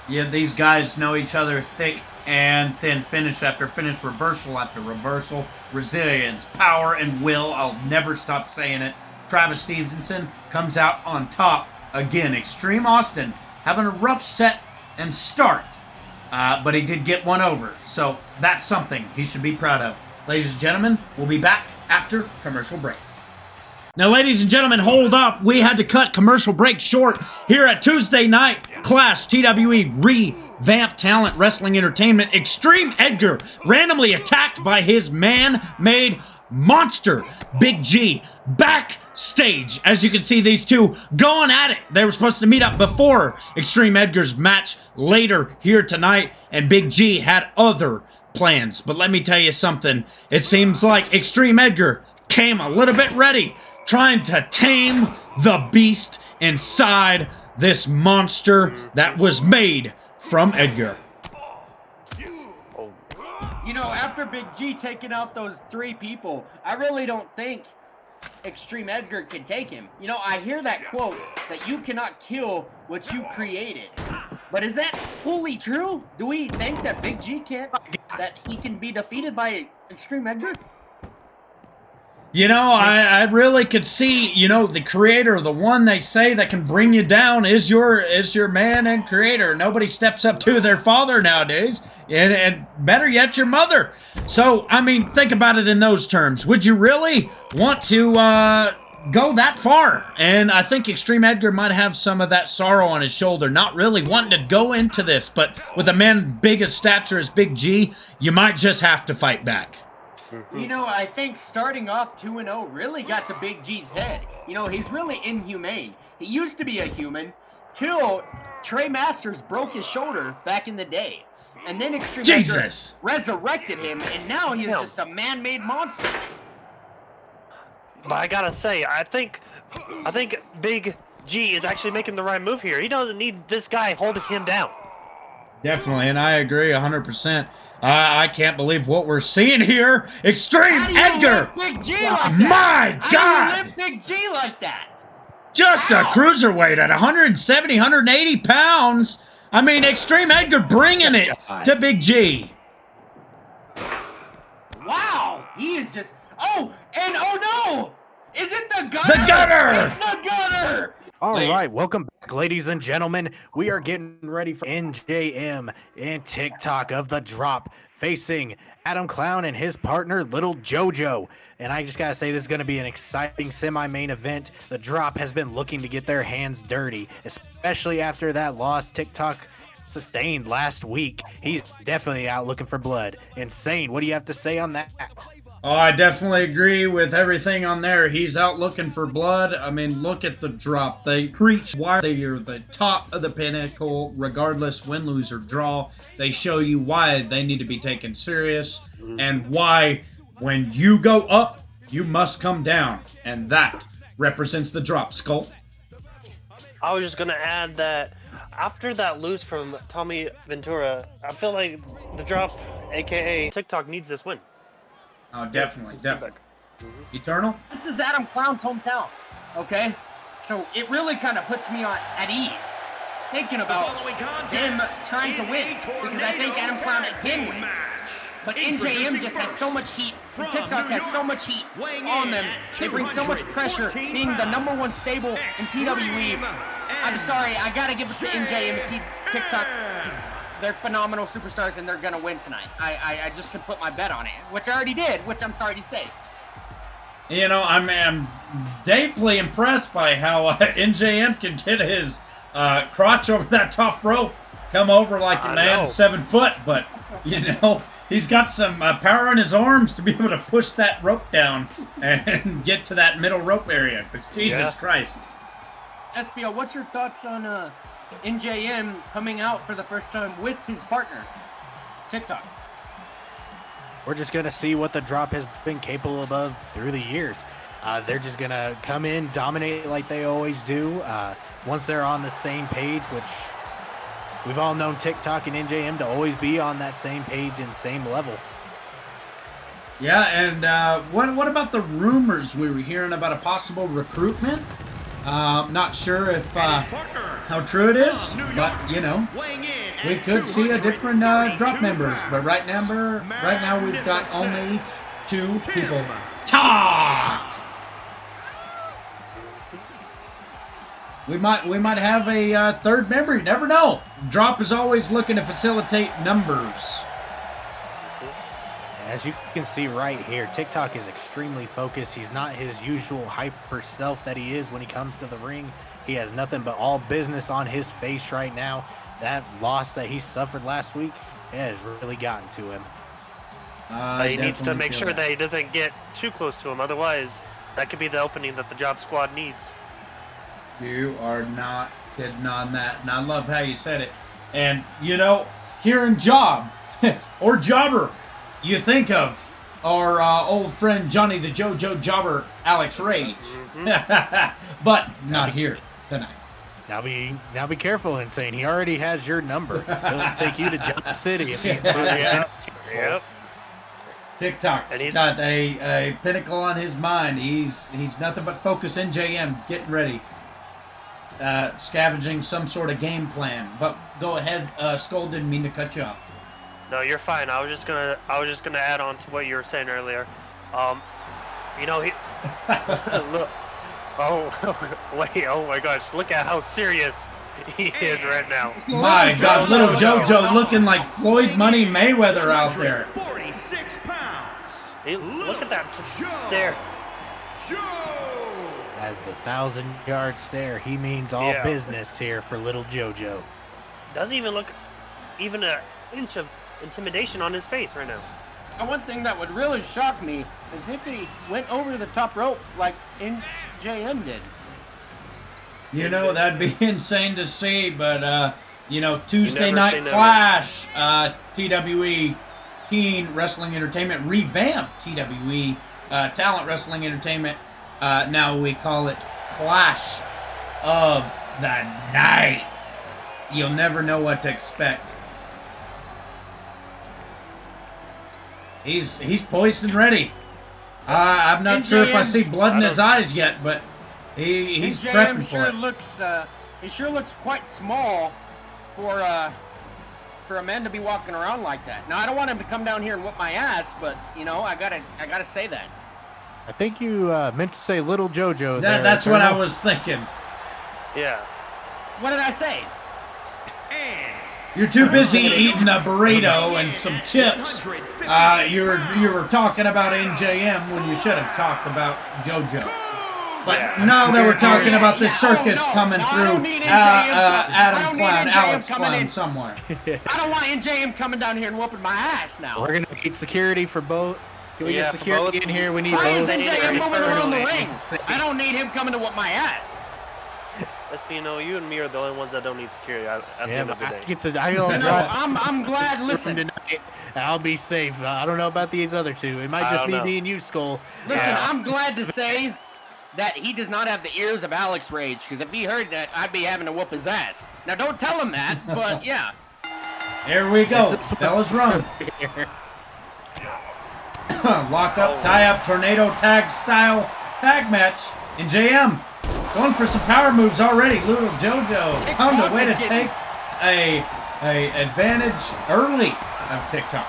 [SPEAKER 3] Yeah, these guys know each other thick and thin. Finish after finish, reversal after reversal. Resilience, power, and will. I'll never stop saying it. Travis Stevenson comes out on top. Again, Extreme Austin having a rough set and start. But he did get one over. So that's something he should be proud of. Ladies and gentlemen, we'll be back after commercial break. Now, ladies and gentlemen, hold up. We had to cut commercial break short here at Tuesday Night Clash TWE Revamped Talent Wrestling Entertainment. Extreme Edgar randomly attacked by his man-made monster, Big G, backstage. As you can see, these two going at it. They were supposed to meet up before Extreme Edgar's match later here tonight, and Big G had other plans. But let me tell you something. It seems like Extreme Edgar came a little bit ready, trying to tame the beast inside this monster that was made from Edgar.
[SPEAKER 2] You know, after Big G taking out those 3 people, I really don't think Extreme Edgar can take him. You know, I hear that quote that you cannot kill what you created. But is that fully true? Do we think that Big G that he can be defeated by Extreme Edgar?
[SPEAKER 3] You know, I really could see, you know, the creator, the one they say that can bring you down is your man and creator. Nobody steps up to their father nowadays, and better yet, your mother. So, I mean, think about it in those terms. Would you really want to go that far? And I think Extreme Edgar might have some of that sorrow on his shoulder, not really wanting to go into this, but with a man big as stature as Big G, you might just have to fight back.
[SPEAKER 2] You know, I think starting off 2-0 really got to Big G's head. You know, he's really inhumane. He used to be a human till Trey Masters broke his shoulder back in the day. And then Extreme Edgar resurrected him, and now he is just a man-made monster.
[SPEAKER 6] But I gotta say, I think Big G is actually making the right move here. He doesn't need this guy holding him down.
[SPEAKER 3] Definitely, and I agree 100%. I can't believe what we're seeing here. Extreme Edgar!
[SPEAKER 2] Big G like that?
[SPEAKER 3] My God!
[SPEAKER 2] How do you lift Big G like that?
[SPEAKER 3] Just a cruiserweight at 170, 180 pounds. I mean, Extreme Edgar bringing it to Big G.
[SPEAKER 2] Wow, he is just... Oh, and oh no! Is it the Gunner?
[SPEAKER 3] The Gunner!
[SPEAKER 2] It's the Gunner!
[SPEAKER 5] All right, welcome back, ladies and gentlemen. We are getting ready for NJM and TikTok of the Drop facing Adam Clown and his partner, Little Jojo. And I just got to say, this is going to be an exciting semi-main event. The Drop has been looking to get their hands dirty, especially after that loss TikTok sustained last week. He's definitely out looking for blood. Insane. What do you have to say on that?
[SPEAKER 3] Oh, I definitely agree with everything on there. He's out looking for blood. I mean, look at the Drop. They preach why they are the top of the pinnacle, regardless win, lose, or draw. They show you why they need to be taken serious and why when you go up, you must come down. And that represents the Drop, Skull.
[SPEAKER 6] I was just going to add that after that lose from Tommy Ventura, I feel like the Drop, a.k.a. TikTok, needs this win.
[SPEAKER 3] Oh, definitely. Eternal?
[SPEAKER 2] This is Adam Clown's hometown, okay? So it really kind of puts me at ease thinking about him trying to win, because I think Adam Clown can win. But NJM just has so much heat, and TikTok has so much heat on them. They bring so much pressure, being the #1 stable in TWE. I'm sorry, I gotta give it to NJM and TikTok. They're phenomenal superstars, and they're gonna win tonight. I just could put my bet on it, which I already did, which I'm sorry to say.
[SPEAKER 3] You know, I'm deeply impressed by how NJM can get his crotch over that top rope, come over like a man 7 foot, but, you know, he's got some power in his arms to be able to push that rope down and get to that middle rope area. But Jesus Christ.
[SPEAKER 2] SPO, what's your thoughts on NJM coming out for the first time with his partner, TikTok.
[SPEAKER 5] We're just going to see what the drop has been capable of through the years. They're just going to come in, dominate like they always do. Once they're on the same page, which we've all known TikTok and NJM to always be on that same page and same level.
[SPEAKER 3] Yeah, and what about the rumors we were hearing about a possible recruitment? Not sure if how true it is, but you know, we could see a different drop members. But right now we've got only 2 people. Talk. We might have a third member. You never know. Drop is always looking to facilitate numbers.
[SPEAKER 5] As you can see right here, TikTok is extremely focused. He's not his usual hyper self that he is when he comes to the ring. He has nothing but all business on his face right now. That loss that he suffered last week has really gotten to him.
[SPEAKER 6] He needs to make sure that he doesn't get too close to him. Otherwise, that could be the opening that the Job Squad needs.
[SPEAKER 3] You are not kidding on that. And I love how you said it. And, you know, hearing Job or Jobber, you think of our old friend Johnny the JoJo Jobber, Alex Rage. But not here tonight.
[SPEAKER 5] Now be careful, Insane. He already has your number. He'll take you to Job City if he's not.
[SPEAKER 6] Yep.
[SPEAKER 3] TikTok.
[SPEAKER 6] And he's
[SPEAKER 3] got a pinnacle on his mind. He's nothing but focus. NJM getting ready. Scavenging some sort of game plan. But go ahead, Skull, didn't mean to cut you off.
[SPEAKER 6] No, you're fine. I was just gonna add on to what you were saying earlier. You know, he look. Oh wait! Oh my gosh! Look at how serious he is right now.
[SPEAKER 3] My God, little JoJo looking like Floyd Money Mayweather out there.
[SPEAKER 4] 46 pounds.
[SPEAKER 6] Look at that stare.
[SPEAKER 5] As the 1,000-yard stare, he means all business here for little JoJo.
[SPEAKER 6] Doesn't even look even an inch of intimidation on his face right now.
[SPEAKER 2] And one thing that would really shock me is if he went over the top rope like NJM did.
[SPEAKER 3] You know, that'd be insane to see, but, you know, Tuesday Night Clash, TWE, Teen Wrestling Entertainment, revamped TWE, Talent Wrestling Entertainment. Now we call it Clash of the Night. You'll never know what to expect. He's poised and ready. I'm not sure if I see blood in his eyes yet, but he's prepping for it.
[SPEAKER 2] He sure looks quite small for a man to be walking around like that. Now I don't want him to come down here and whip my ass, but you know I gotta say that.
[SPEAKER 5] I think you meant to say little JoJo.
[SPEAKER 3] That's what I was thinking.
[SPEAKER 6] Yeah.
[SPEAKER 2] What did I say?
[SPEAKER 3] You're too busy eating a burrito and some chips. You were talking about NJM when you should have talked about JoJo. But now that we're talking about this circus coming through, Adam Clown, Alex Clown somewhere.
[SPEAKER 2] I don't want NJM coming down here and whooping my ass now.
[SPEAKER 5] We're gonna need security for both. Can we get security in here? We need
[SPEAKER 2] Why
[SPEAKER 5] both.
[SPEAKER 2] is NJM moving around the ring? I don't need him coming to whoop my ass.
[SPEAKER 6] Espino, you and me are the only ones that don't need security at the end of the day.
[SPEAKER 2] I'm glad. Listen,
[SPEAKER 5] tonight. I'll be safe. I don't know about these other two. It might just be me and you, Skull.
[SPEAKER 2] Listen, I'm glad to say that he does not have the ears of Alex Rage, because if he heard that, I'd be having to whoop his ass. Now, don't tell him that, but yeah.
[SPEAKER 3] Here we go. Fellas run. Lock up, tie up, tornado tag style tag match in JM. Going for some power moves already. Little JoJo found a way to take a advantage early of TikTok.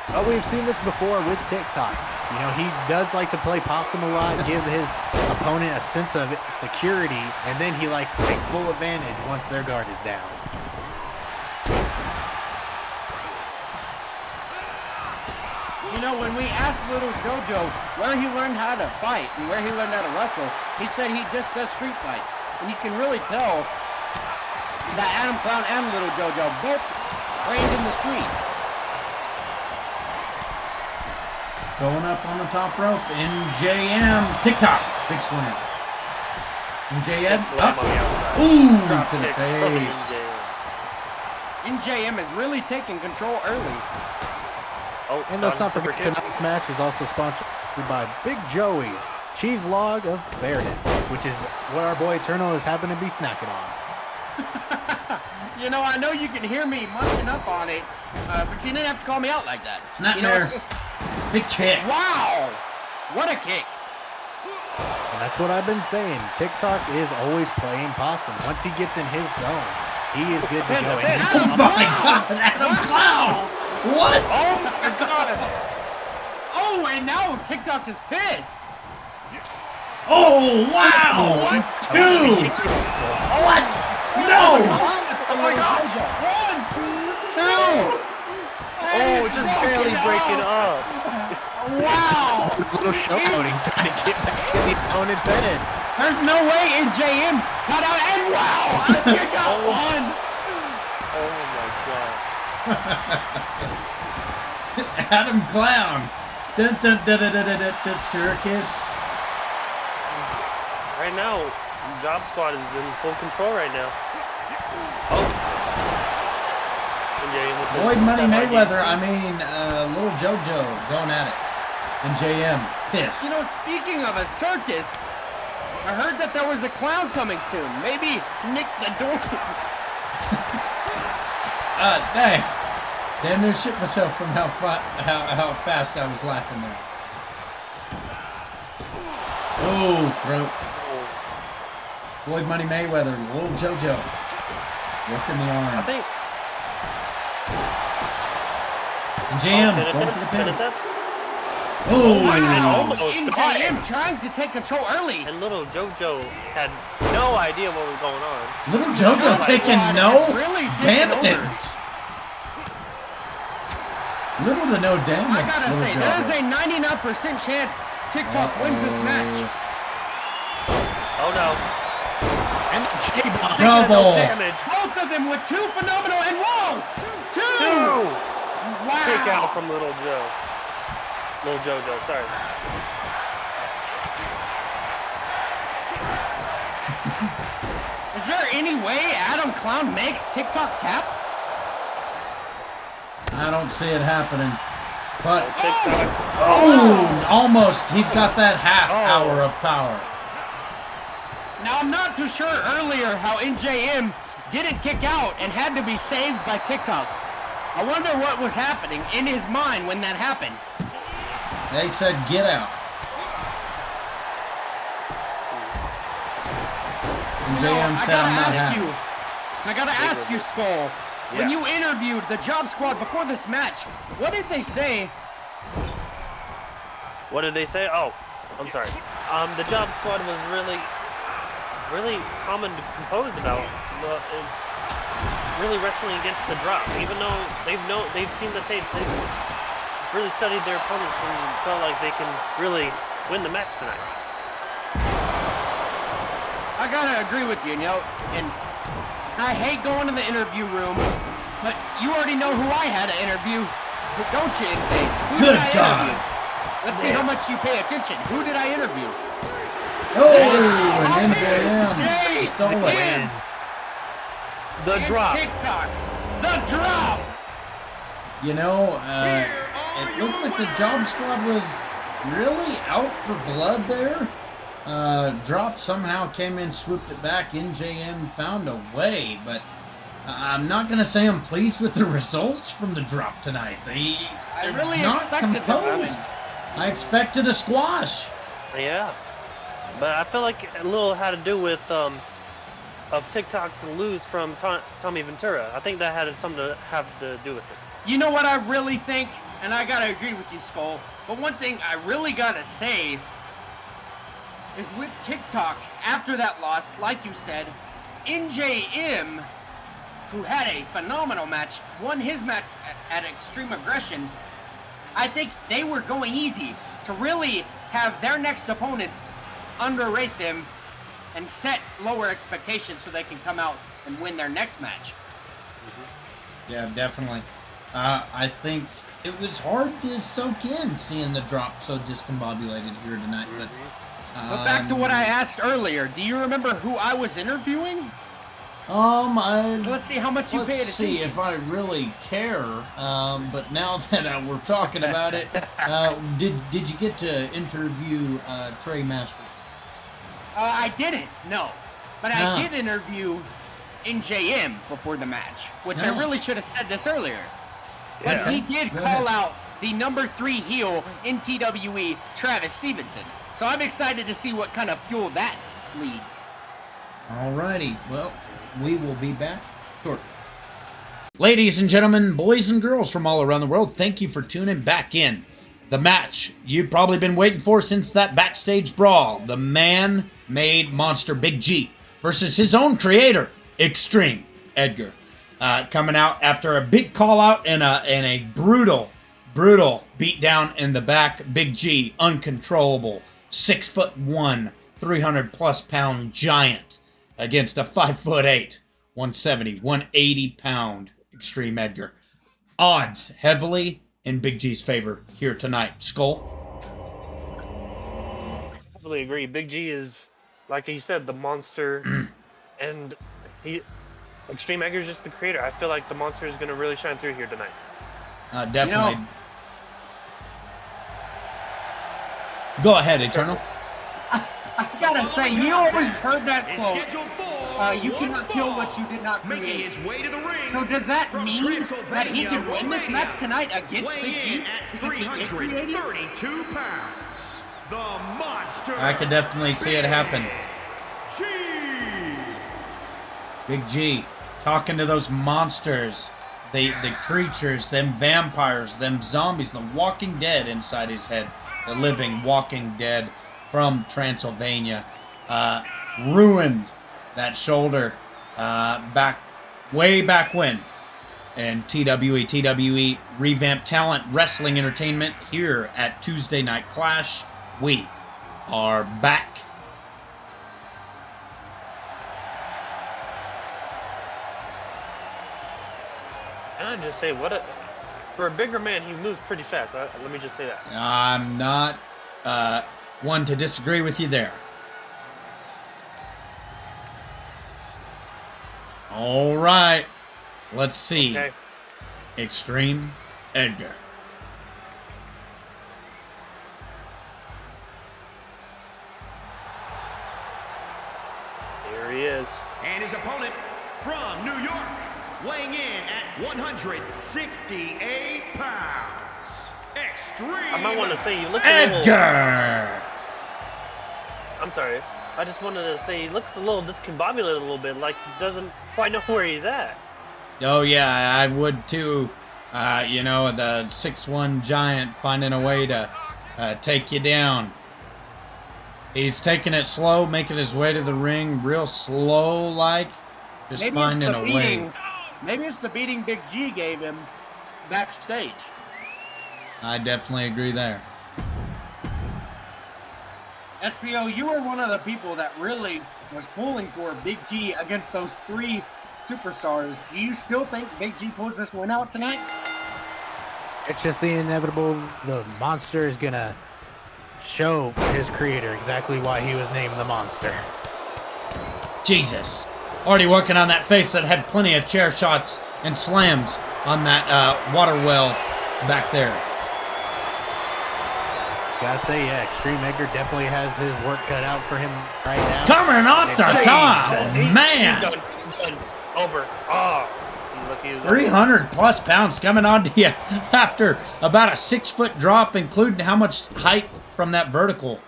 [SPEAKER 5] Well, we've seen this before with TikTok. You know, he does like to play possum a lot, give his opponent a sense of security, and then he likes to take full advantage once their guard is down.
[SPEAKER 2] You know, when we asked little JoJo where he learned how to fight and where he learned how to wrestle, he said he just does street fights. And you can really tell that Adam Clown and little JoJo both trained in the street.
[SPEAKER 3] Going up on the top rope, NJM, TikTok, big swing. MJF
[SPEAKER 6] Slam
[SPEAKER 3] up.
[SPEAKER 6] on the outside.
[SPEAKER 3] Ooh,
[SPEAKER 6] Drop
[SPEAKER 3] to the
[SPEAKER 6] kick from
[SPEAKER 3] face.
[SPEAKER 6] MJF.
[SPEAKER 2] NJM is really taking control early.
[SPEAKER 6] Oh,
[SPEAKER 5] And let's not
[SPEAKER 6] super
[SPEAKER 5] forget
[SPEAKER 6] kick.
[SPEAKER 5] tonight's match is also sponsored by Big Joey's Cheese Log of Fairness, which is what our boy Eternal is happening to be snacking on.
[SPEAKER 2] You know, I know you can hear me munching up on it, but you didn't have to call me out like that.
[SPEAKER 3] It's not
[SPEAKER 2] you know,
[SPEAKER 3] fair.
[SPEAKER 2] it's just,
[SPEAKER 3] Big kick.
[SPEAKER 2] wow, what a kick.
[SPEAKER 5] And that's what I've been saying. TikTok is always playing possum. Once he gets in his zone, he is good to go. And
[SPEAKER 3] Oh my God, Adam Clown! What?
[SPEAKER 6] Oh my God!
[SPEAKER 2] Oh, and now TikTok is pissed.
[SPEAKER 3] Oh wow!
[SPEAKER 2] What?
[SPEAKER 3] Two! What? No!
[SPEAKER 6] Oh my God! 1, 2! Oh, just barely breaking up.
[SPEAKER 2] Wow.
[SPEAKER 5] a little showboating trying to get back in the opponent's heads.
[SPEAKER 2] There's no way NJM got out, and wow, a kick out one.
[SPEAKER 6] Oh my God!
[SPEAKER 3] Adam Clown. Dun, dun, dun, dun, dun, dun, dun, dun, circus.
[SPEAKER 6] Right now, Job Squad is in full control right now. Oh. MJM with the-
[SPEAKER 3] Lloyd Money
[SPEAKER 6] that hard
[SPEAKER 3] Mayweather, I mean, Little JoJo going at it. And JM, pissed.
[SPEAKER 2] You know, speaking of a circus, I heard that there was a clown coming soon. Maybe Nick the Door.
[SPEAKER 3] Dang. Damn near shit myself from how fast I was laughing there. Oh, throat. Lloyd Money Mayweather, Little JoJo. Working the
[SPEAKER 6] I
[SPEAKER 3] arm.
[SPEAKER 6] think.
[SPEAKER 3] And JM,
[SPEAKER 6] Pin
[SPEAKER 3] going
[SPEAKER 6] attempt,
[SPEAKER 3] for the
[SPEAKER 6] pin
[SPEAKER 3] pin.
[SPEAKER 6] attempt.
[SPEAKER 3] Oh,
[SPEAKER 6] Almost got
[SPEAKER 2] NJM
[SPEAKER 6] it.
[SPEAKER 2] trying to take control early.
[SPEAKER 6] And little JoJo had no idea what was going on.
[SPEAKER 3] Little JoJo
[SPEAKER 2] Job
[SPEAKER 3] taking
[SPEAKER 2] Squad
[SPEAKER 3] no
[SPEAKER 2] has really taken over.
[SPEAKER 3] damage. Little to no damage.
[SPEAKER 2] I gotta
[SPEAKER 3] Little
[SPEAKER 2] say,
[SPEAKER 3] JoJo.
[SPEAKER 2] there's a 99% chance TikTok wins this match.
[SPEAKER 6] Oh no.
[SPEAKER 5] And J-Bomb.
[SPEAKER 3] Double.
[SPEAKER 6] No damage.
[SPEAKER 2] Both of them with two phenomenal, and whoa, two.
[SPEAKER 6] 2!
[SPEAKER 2] Wow.
[SPEAKER 6] Kick out from Little Joe. Little JoJo, sorry.
[SPEAKER 2] Is there any way Adam Clown makes TikTok tap?
[SPEAKER 3] I don't see it happening. But,
[SPEAKER 6] TikTok.
[SPEAKER 3] oh, almost. He's got that half
[SPEAKER 6] Oh.
[SPEAKER 3] hour of power.
[SPEAKER 2] Now, I'm not too sure earlier how NJM didn't kick out and had to be saved by TikTok. I wonder what was happening in his mind when that happened.
[SPEAKER 3] They said, get out. And
[SPEAKER 2] No,
[SPEAKER 3] JM
[SPEAKER 2] I
[SPEAKER 3] said, I'm not
[SPEAKER 2] gotta ask
[SPEAKER 3] happy.
[SPEAKER 2] you. I gotta ask you, Skull. When
[SPEAKER 6] Yeah.
[SPEAKER 2] you interviewed the Job Squad before this match, what did they say?
[SPEAKER 6] What did they say? Oh, I'm sorry. The Job Squad was really calm and composed about really wrestling against the drop. Even though they've seen the tapes, they've really studied their opponents and felt like they can really win the match tonight.
[SPEAKER 2] I gotta agree with you, and I hate going to the interview room, but you already know who I had to interview, don't you, Insane? Who
[SPEAKER 3] Good
[SPEAKER 2] did I
[SPEAKER 3] God.
[SPEAKER 2] interview? Let's see how much you pay attention. Who did I interview?
[SPEAKER 3] Oh, and MJM stole it.
[SPEAKER 2] Win.
[SPEAKER 6] The
[SPEAKER 2] And
[SPEAKER 6] drop.
[SPEAKER 2] TikTok. The drop.
[SPEAKER 3] You know, it looked like the Job Squad was really out for blood there. Drop somehow came in, swooped it back. NJM found a way, but I'm not going to say I'm pleased with the results from the drop tonight. They're
[SPEAKER 2] really
[SPEAKER 3] not
[SPEAKER 2] expected that.
[SPEAKER 3] composed. I expected a squash.
[SPEAKER 6] Yeah, but I feel like a little had to do with of TikTok's lose from Tommy Ventura. I think that had something to have to do with it.
[SPEAKER 2] You know what I really think, and I gotta agree with you, Skull, but one thing I really gotta say is with TikTok, after that loss, like you said, NJM, who had a phenomenal match, won his match at Extreme Aggression. I think they were going easy to really have their next opponents underrate them and set lower expectations so they can come out and win their next match.
[SPEAKER 3] Yeah, definitely. I think it was hard to soak in seeing the drop so discombobulated here tonight, but
[SPEAKER 2] But back to what I asked earlier. Do you remember who I was interviewing? So let's see how much you paid
[SPEAKER 3] Let's see
[SPEAKER 2] attention.
[SPEAKER 3] if I really care. But now that we're talking about it, did you get to interview Trey Masters?
[SPEAKER 2] I didn't, no. But
[SPEAKER 3] No.
[SPEAKER 2] I did interview NJM before the match, which
[SPEAKER 3] Yeah.
[SPEAKER 2] I really should have said this earlier. But
[SPEAKER 6] Yeah.
[SPEAKER 2] he did
[SPEAKER 3] Go
[SPEAKER 2] call
[SPEAKER 3] ahead.
[SPEAKER 2] out the number 3 heel in TWE, Travis Stevenson. So I'm excited to see what kind of fuel that leads.
[SPEAKER 3] Alrighty, well, we will be back shortly. Ladies and gentlemen, boys and girls from all around the world, thank you for tuning back in. The match you've probably been waiting for since that backstage brawl. The man-made monster Big G versus his own creator, Extreme Edgar. Coming out after a big call out and a brutal beatdown in the back. Big G, uncontrollable, 6'1", 300+ pound giant against a 5'8", 170, 180 pound Extreme Edgar. Odds heavily in Big G's favor here tonight. Skull?
[SPEAKER 6] Definitely agree. Big G is, like you said, the monster, and Extreme Edgar's just the creator. I feel like the monster is gonna really shine through here tonight.
[SPEAKER 3] Definitely. Go ahead, Eternal.
[SPEAKER 2] I gotta say, you always heard that
[SPEAKER 4] Is
[SPEAKER 2] quote.
[SPEAKER 4] scheduled for
[SPEAKER 2] You
[SPEAKER 4] one
[SPEAKER 2] cannot kill
[SPEAKER 4] fall.
[SPEAKER 2] what you did not
[SPEAKER 4] Making
[SPEAKER 2] create.
[SPEAKER 4] his way to the ring.
[SPEAKER 2] So does that
[SPEAKER 4] from
[SPEAKER 2] mean that he
[SPEAKER 4] Transylvania,
[SPEAKER 2] can win this
[SPEAKER 4] Romania,
[SPEAKER 2] match tonight against
[SPEAKER 4] weighing
[SPEAKER 2] Big G?
[SPEAKER 4] in at
[SPEAKER 2] Because he did create it?
[SPEAKER 4] 332 pounds, the monster.
[SPEAKER 3] I could definitely see it happen.
[SPEAKER 4] G.
[SPEAKER 3] Big G talking to those monsters, the creatures, them vampires, them zombies, the walking dead inside his head, the living walking dead from Transylvania. Ruined that shoulder way back when. And TWE revamped talent wrestling entertainment here at Tuesday Night Clash. We are back.
[SPEAKER 6] And I just say, for a bigger man, he moves pretty fast. Let me just say that.
[SPEAKER 3] I'm not one to disagree with you there. All right. Let's see.
[SPEAKER 6] Okay.
[SPEAKER 3] Extreme Edgar.
[SPEAKER 6] Here he is.
[SPEAKER 4] And his opponent from New York, weighing in at 168 pounds. Extreme.
[SPEAKER 6] I might want to say you look a little.
[SPEAKER 3] Edgar!
[SPEAKER 6] I'm sorry. I just wanted to say he looks a little discombobulated a little bit, like he doesn't quite know where he's at.
[SPEAKER 3] Oh, yeah, I would too. You know, the 6'1" giant finding a way to take you down. He's taking it slow, making his way to the ring real slow-like. Just
[SPEAKER 2] Maybe
[SPEAKER 3] finding
[SPEAKER 2] it's
[SPEAKER 3] a
[SPEAKER 2] the
[SPEAKER 3] way.
[SPEAKER 2] beating. Maybe it's the beating Big G gave him backstage.
[SPEAKER 3] I definitely agree there.
[SPEAKER 2] SPO, you were one of the people that really was pulling for Big G against those 3 superstars. Do you still think Big G pulls this win out tonight?
[SPEAKER 5] It's just the inevitable. The monster is gonna show his creator exactly why he was named the monster.
[SPEAKER 3] Jesus. Already working on that face that had plenty of chair shots and slams on that water well back there.
[SPEAKER 5] Just gotta say, yeah, Extreme Edgar definitely has his work cut out for him right now.
[SPEAKER 3] Coming off the
[SPEAKER 5] Jesus.
[SPEAKER 3] top,
[SPEAKER 6] He's
[SPEAKER 3] man.
[SPEAKER 6] done. He's done. Over. Oh. Look, he was
[SPEAKER 3] 300+ pounds coming onto you after about a 6-foot drop, including how much height from that vertical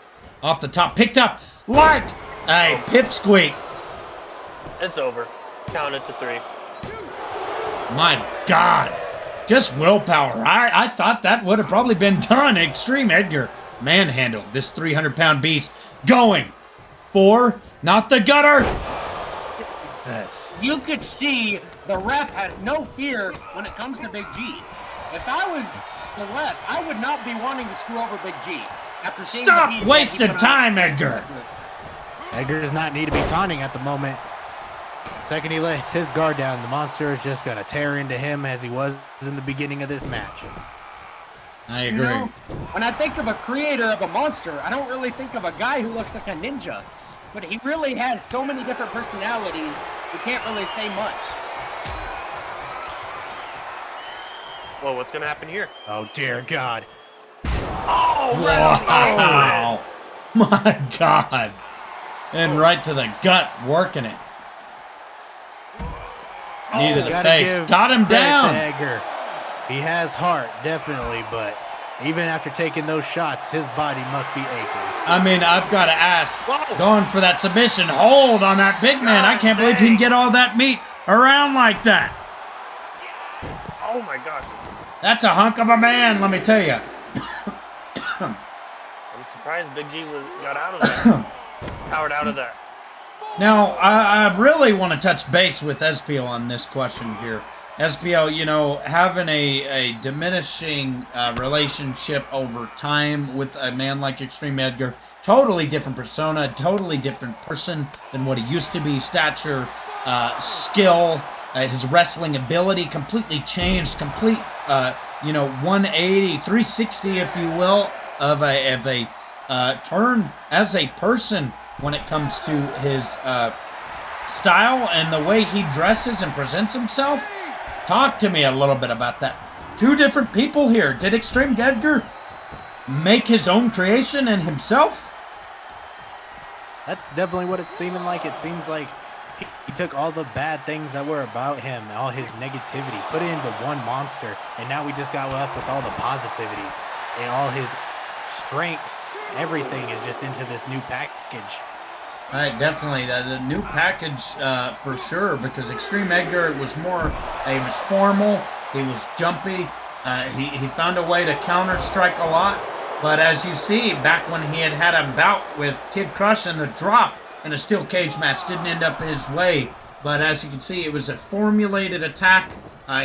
[SPEAKER 3] off the top. Picked up like a pipsqueak.
[SPEAKER 6] It's over. Count it to 3.
[SPEAKER 3] My God. Just willpower. I thought that would have probably been done. Extreme Edgar manhandled this 300-pound beast. Going for, not the gutter.
[SPEAKER 5] Jesus.
[SPEAKER 2] You could see the ref has no fear when it comes to Big G. If I was the ref, I would not be wanting to screw over Big G. After seeing the
[SPEAKER 3] Stop
[SPEAKER 2] beat that
[SPEAKER 3] wasting
[SPEAKER 2] he put on.
[SPEAKER 3] time, Edgar.
[SPEAKER 5] Edgar does not need to be taunting at the moment. The second he lets his guard down, the monster is just gonna tear into him as he was in the beginning of this match.
[SPEAKER 3] I
[SPEAKER 2] You
[SPEAKER 3] agree.
[SPEAKER 2] know, when I think of a creator of a monster, I don't really think of a guy who looks like a ninja. But he really has so many different personalities, we can't really say much.
[SPEAKER 6] Well, what's gonna happen here?
[SPEAKER 5] Oh, dear God.
[SPEAKER 6] Oh, right on the
[SPEAKER 3] Wow. My God. And right to the gut, working it. Knee to the
[SPEAKER 5] Gotta
[SPEAKER 3] face.
[SPEAKER 5] give
[SPEAKER 3] Got him
[SPEAKER 5] credit to
[SPEAKER 3] down.
[SPEAKER 5] Edgar. He has heart, definitely, but even after taking those shots, his body must be aching.
[SPEAKER 3] I mean, I've got to ask,
[SPEAKER 6] Whoa.
[SPEAKER 3] going for that submission hold on that big man. I can't believe he can get all that meat around like that.
[SPEAKER 6] Oh my gosh.
[SPEAKER 3] That's a hunk of a man, let me tell you.
[SPEAKER 6] I'm surprised Big G got out of that. Powered out of that.
[SPEAKER 3] Now, I really want to touch base with SPO on this question here. SPO, you know, having a diminishing relationship over time with a man like Extreme Edgar, totally different persona, totally different person than what he used to be. Stature, skill, his wrestling ability completely changed. Complete, 180, 360, if you will, of a turn as a person when it comes to his style and the way he dresses and presents himself. Talk to me a little bit about that. Two different people here. Did Extreme Edgar make his own creation and himself?
[SPEAKER 5] That's definitely what it's seeming like. It seems like he took all the bad things that were about him, all his negativity, put it into one monster, and now we just got left with all the positivity and all his strengths. Everything is just into this new package.
[SPEAKER 3] Definitely. The new package for sure, because Extreme Edgar was he was formal, he was jumpy, he found a way to counter-strike a lot, but as you see, back when he had a bout with Kid Crush and the drop in a steel cage match didn't end up his way, but as you can see, it was a formulated attack.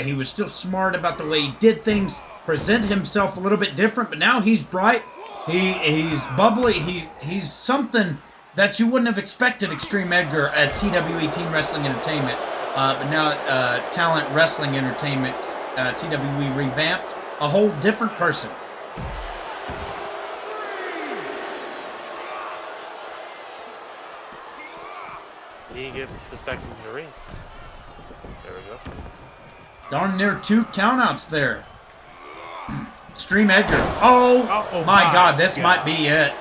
[SPEAKER 3] He was still smart about the way he did things, present himself a little bit different, but now he's bright, he's bubbly, he's something that you wouldn't have expected Extreme Edgar at TWE Team Wrestling Entertainment, but now Talent Wrestling Entertainment, TWE revamped, a whole different person.
[SPEAKER 6] He get this back into the ring. There we go.
[SPEAKER 3] Darn near 2 countouts there. Extreme Edgar. Oh, my God, this might be it.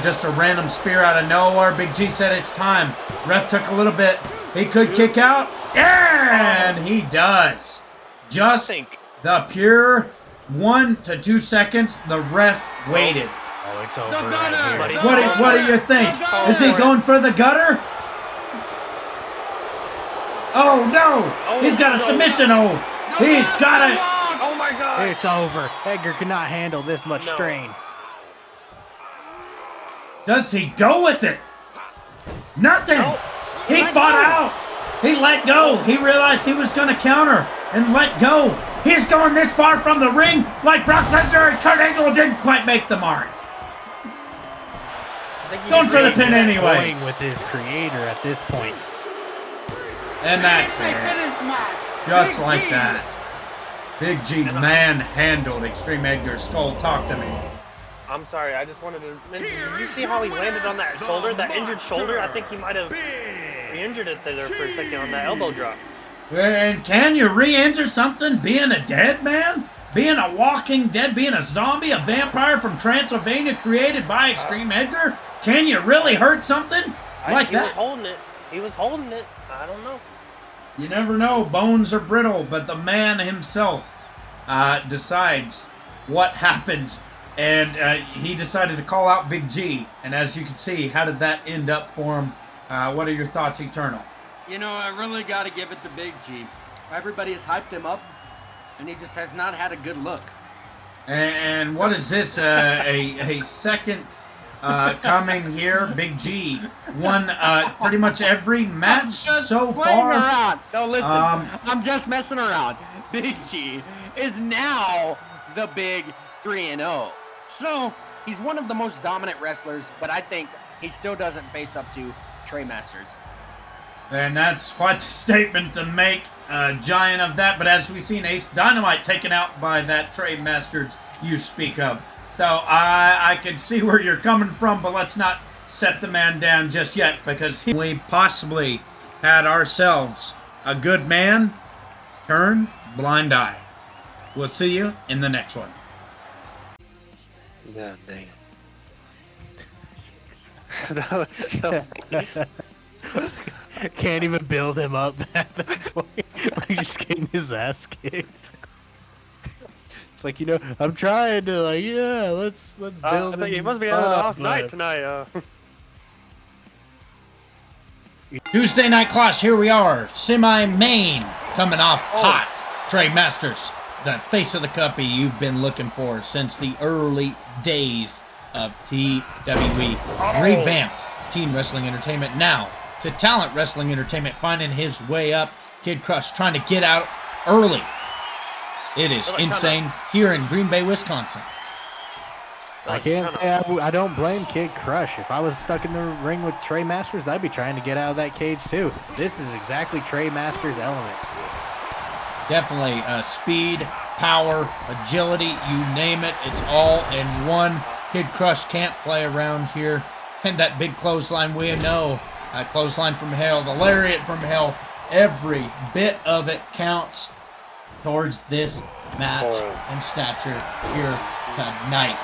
[SPEAKER 3] Just a random spear out of nowhere. Big G said it's time. Ref took a little bit. He could kick out. And he does. Just the pure 1 to 2 seconds. The ref waited.
[SPEAKER 5] Oh, it's over right here.
[SPEAKER 3] What do you think? Is he going for the gutter? Oh, no. He's got a submission hold. He's got it.
[SPEAKER 6] Oh my God!
[SPEAKER 5] It's over. Edgar cannot handle this much strain.
[SPEAKER 3] Does he go with it? Nothing.
[SPEAKER 6] No.
[SPEAKER 3] He fought out. He let go. He realized he was going to counter and let go. He's going this far from the ring like Brock Lesnar and Kurt Angle didn't quite make the mark. Going for the pin anyway.
[SPEAKER 5] Toying with his creator at this point.
[SPEAKER 3] And that's it. Just like that. Big G manhandled Extreme Edgar's skull. Talk to me.
[SPEAKER 6] I'm sorry, I just wanted to mention, did you see how he landed on that shoulder, that injured shoulder? I think he might have re-injured it there for a second on that elbow drop.
[SPEAKER 3] And can you re-injure something being a dead man? Being a walking dead, being a zombie, a vampire from Transylvania created by Extreme Edgar? Can you really hurt something like
[SPEAKER 6] He was
[SPEAKER 3] that?
[SPEAKER 6] holding it. He was holding it. I don't know.
[SPEAKER 3] You never know. Bones are brittle, but the man himself decides what happens. And he decided to call out Big G. And as you can see, how did that end up for him? What are your thoughts, Eternal?
[SPEAKER 2] You know, I really got to give it to Big G. Everybody has hyped him up, and he just has not had a good look.
[SPEAKER 3] And what is this? A second coming here? Big G won pretty much every match so far.
[SPEAKER 2] Around. No, listen, I'm just messing around. Big G is now the big 3-0. So, he's one of the most dominant wrestlers, but I think he still doesn't face up to Trey Masters.
[SPEAKER 3] And that's quite the statement to make, giant of that. But as we've seen, Ace Dynamite taken out by that Trey Masters you speak of. So I can see where you're coming from, but let's not set the man down just yet, because we possibly had ourselves a good man turn blind eye. We'll see you in the next one.
[SPEAKER 6] God damn. That was so funny.
[SPEAKER 5] Can't even build him up at that point. He's just getting his ass kicked. It's like, I'm trying to, let's build
[SPEAKER 6] I think he
[SPEAKER 5] him
[SPEAKER 6] must be having an
[SPEAKER 5] up,
[SPEAKER 6] off night
[SPEAKER 5] but-
[SPEAKER 6] tonight.
[SPEAKER 3] Tuesday Night Clash, here we are. Semi-main, coming off hot. Trey Masters, the face of the company you've been looking for since the early days of TWE. Revamped Teen Wrestling Entertainment now to Talent Wrestling Entertainment, finding his way up. Kid Crush trying to get out early. It is insane here in Green Bay, Wisconsin.
[SPEAKER 5] I can't say I don't blame Kid Crush. If I was stuck in the ring with Trey Masters, I'd be trying to get out of that cage too. This is exactly Trey Masters' element.
[SPEAKER 3] Definitely speed, power, agility, you name it. It's all in one. Kid Crush can't play around here. And that big clothesline, we know. Clothesline from hell, the lariat from hell. Every bit of it counts towards this match and stature here tonight.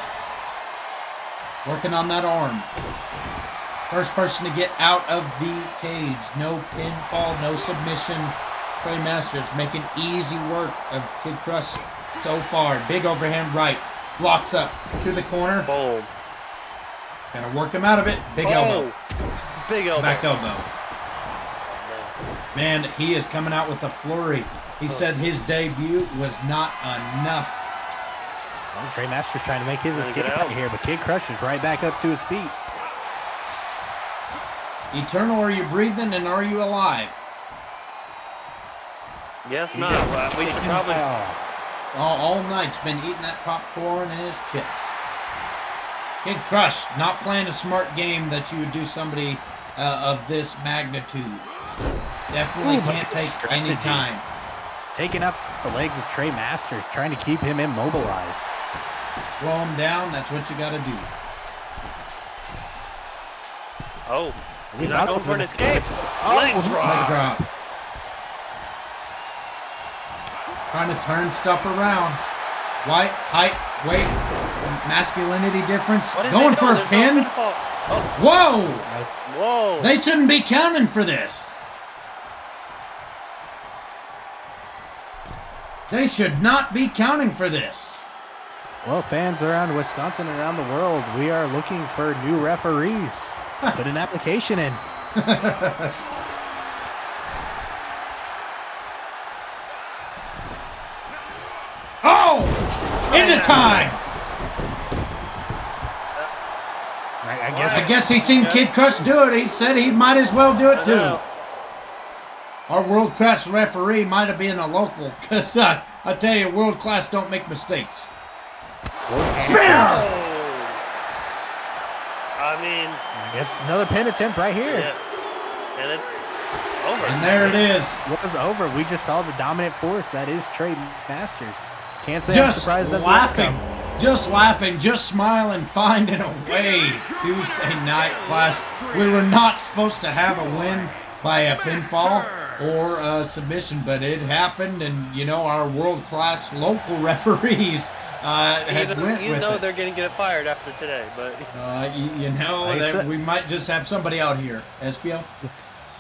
[SPEAKER 3] Working on that arm. First person to get out of the cage. No pinfall, no submission. Trey Masters making easy work of Kid Crush so far. Big overhand right. Blocks up to the corner.
[SPEAKER 6] Boom.
[SPEAKER 3] Gonna work him out of it. Big elbow.
[SPEAKER 6] Big elbow.
[SPEAKER 3] Back elbow. Man, he is coming out with a flurry. He said his debut was not enough.
[SPEAKER 5] Well, Trey Masters trying to make his escape
[SPEAKER 6] get
[SPEAKER 5] out
[SPEAKER 6] out.
[SPEAKER 5] here, but Kid Crush is right back up to his feet.
[SPEAKER 3] Eternal, are you breathing and are you alive?
[SPEAKER 6] Yes,
[SPEAKER 5] He's
[SPEAKER 6] no.
[SPEAKER 5] just
[SPEAKER 6] We should
[SPEAKER 5] taking
[SPEAKER 6] probably.
[SPEAKER 3] All night's been eating that popcorn and his chips. Kid Crush, not playing a smart game that you would do somebody of this magnitude. Definitely
[SPEAKER 5] Ooh, but
[SPEAKER 3] can't
[SPEAKER 5] good
[SPEAKER 3] take any
[SPEAKER 5] strategy.
[SPEAKER 3] time.
[SPEAKER 5] Taking up the legs of Trey Masters, trying to keep him immobilized.
[SPEAKER 3] Slow him down, that's what you gotta do.
[SPEAKER 6] Oh,
[SPEAKER 5] We
[SPEAKER 6] he's not
[SPEAKER 5] thought it
[SPEAKER 6] going
[SPEAKER 5] was
[SPEAKER 6] for an
[SPEAKER 5] an
[SPEAKER 6] escape.
[SPEAKER 5] Oh,
[SPEAKER 6] Leg
[SPEAKER 5] nice
[SPEAKER 3] Let's
[SPEAKER 6] drop.
[SPEAKER 3] drop. Trying to turn stuff around. White, height, weight, masculinity difference.
[SPEAKER 6] What is
[SPEAKER 3] Going
[SPEAKER 6] he
[SPEAKER 3] for
[SPEAKER 6] doing?
[SPEAKER 3] a
[SPEAKER 6] There's no
[SPEAKER 3] pin.
[SPEAKER 6] pinfall. Oh,
[SPEAKER 3] Whoa!
[SPEAKER 6] whoa.
[SPEAKER 3] They shouldn't be counting for this. They should not be counting for this.
[SPEAKER 5] Well, fans around Wisconsin and around the world, we are looking for new referees. Put an application in.
[SPEAKER 3] Oh! Into time!
[SPEAKER 5] I
[SPEAKER 3] I guess he seen Kid Crush do it. He said he might as well do it too. Our world-class referee might have been a local, because I tell you, world-class don't make mistakes. Spears!
[SPEAKER 6] I mean,
[SPEAKER 5] I guess another pin attempt right here.
[SPEAKER 6] yeah. And it's over.
[SPEAKER 3] And there it is.
[SPEAKER 5] What was over? We just saw the dominant force that is Trey Masters. Can't say I'm
[SPEAKER 3] Just
[SPEAKER 5] surprised at the
[SPEAKER 3] laughing,
[SPEAKER 5] outcome.
[SPEAKER 3] just smiling, finding a way. Tuesday Night Clash. We were not supposed to have a win by a pinfall or a submission, but it happened, and our world-class local referees had went
[SPEAKER 6] You
[SPEAKER 3] with
[SPEAKER 6] know
[SPEAKER 3] it.
[SPEAKER 6] they're going to get it fired after today, but
[SPEAKER 3] That we might just have somebody out here. SPO?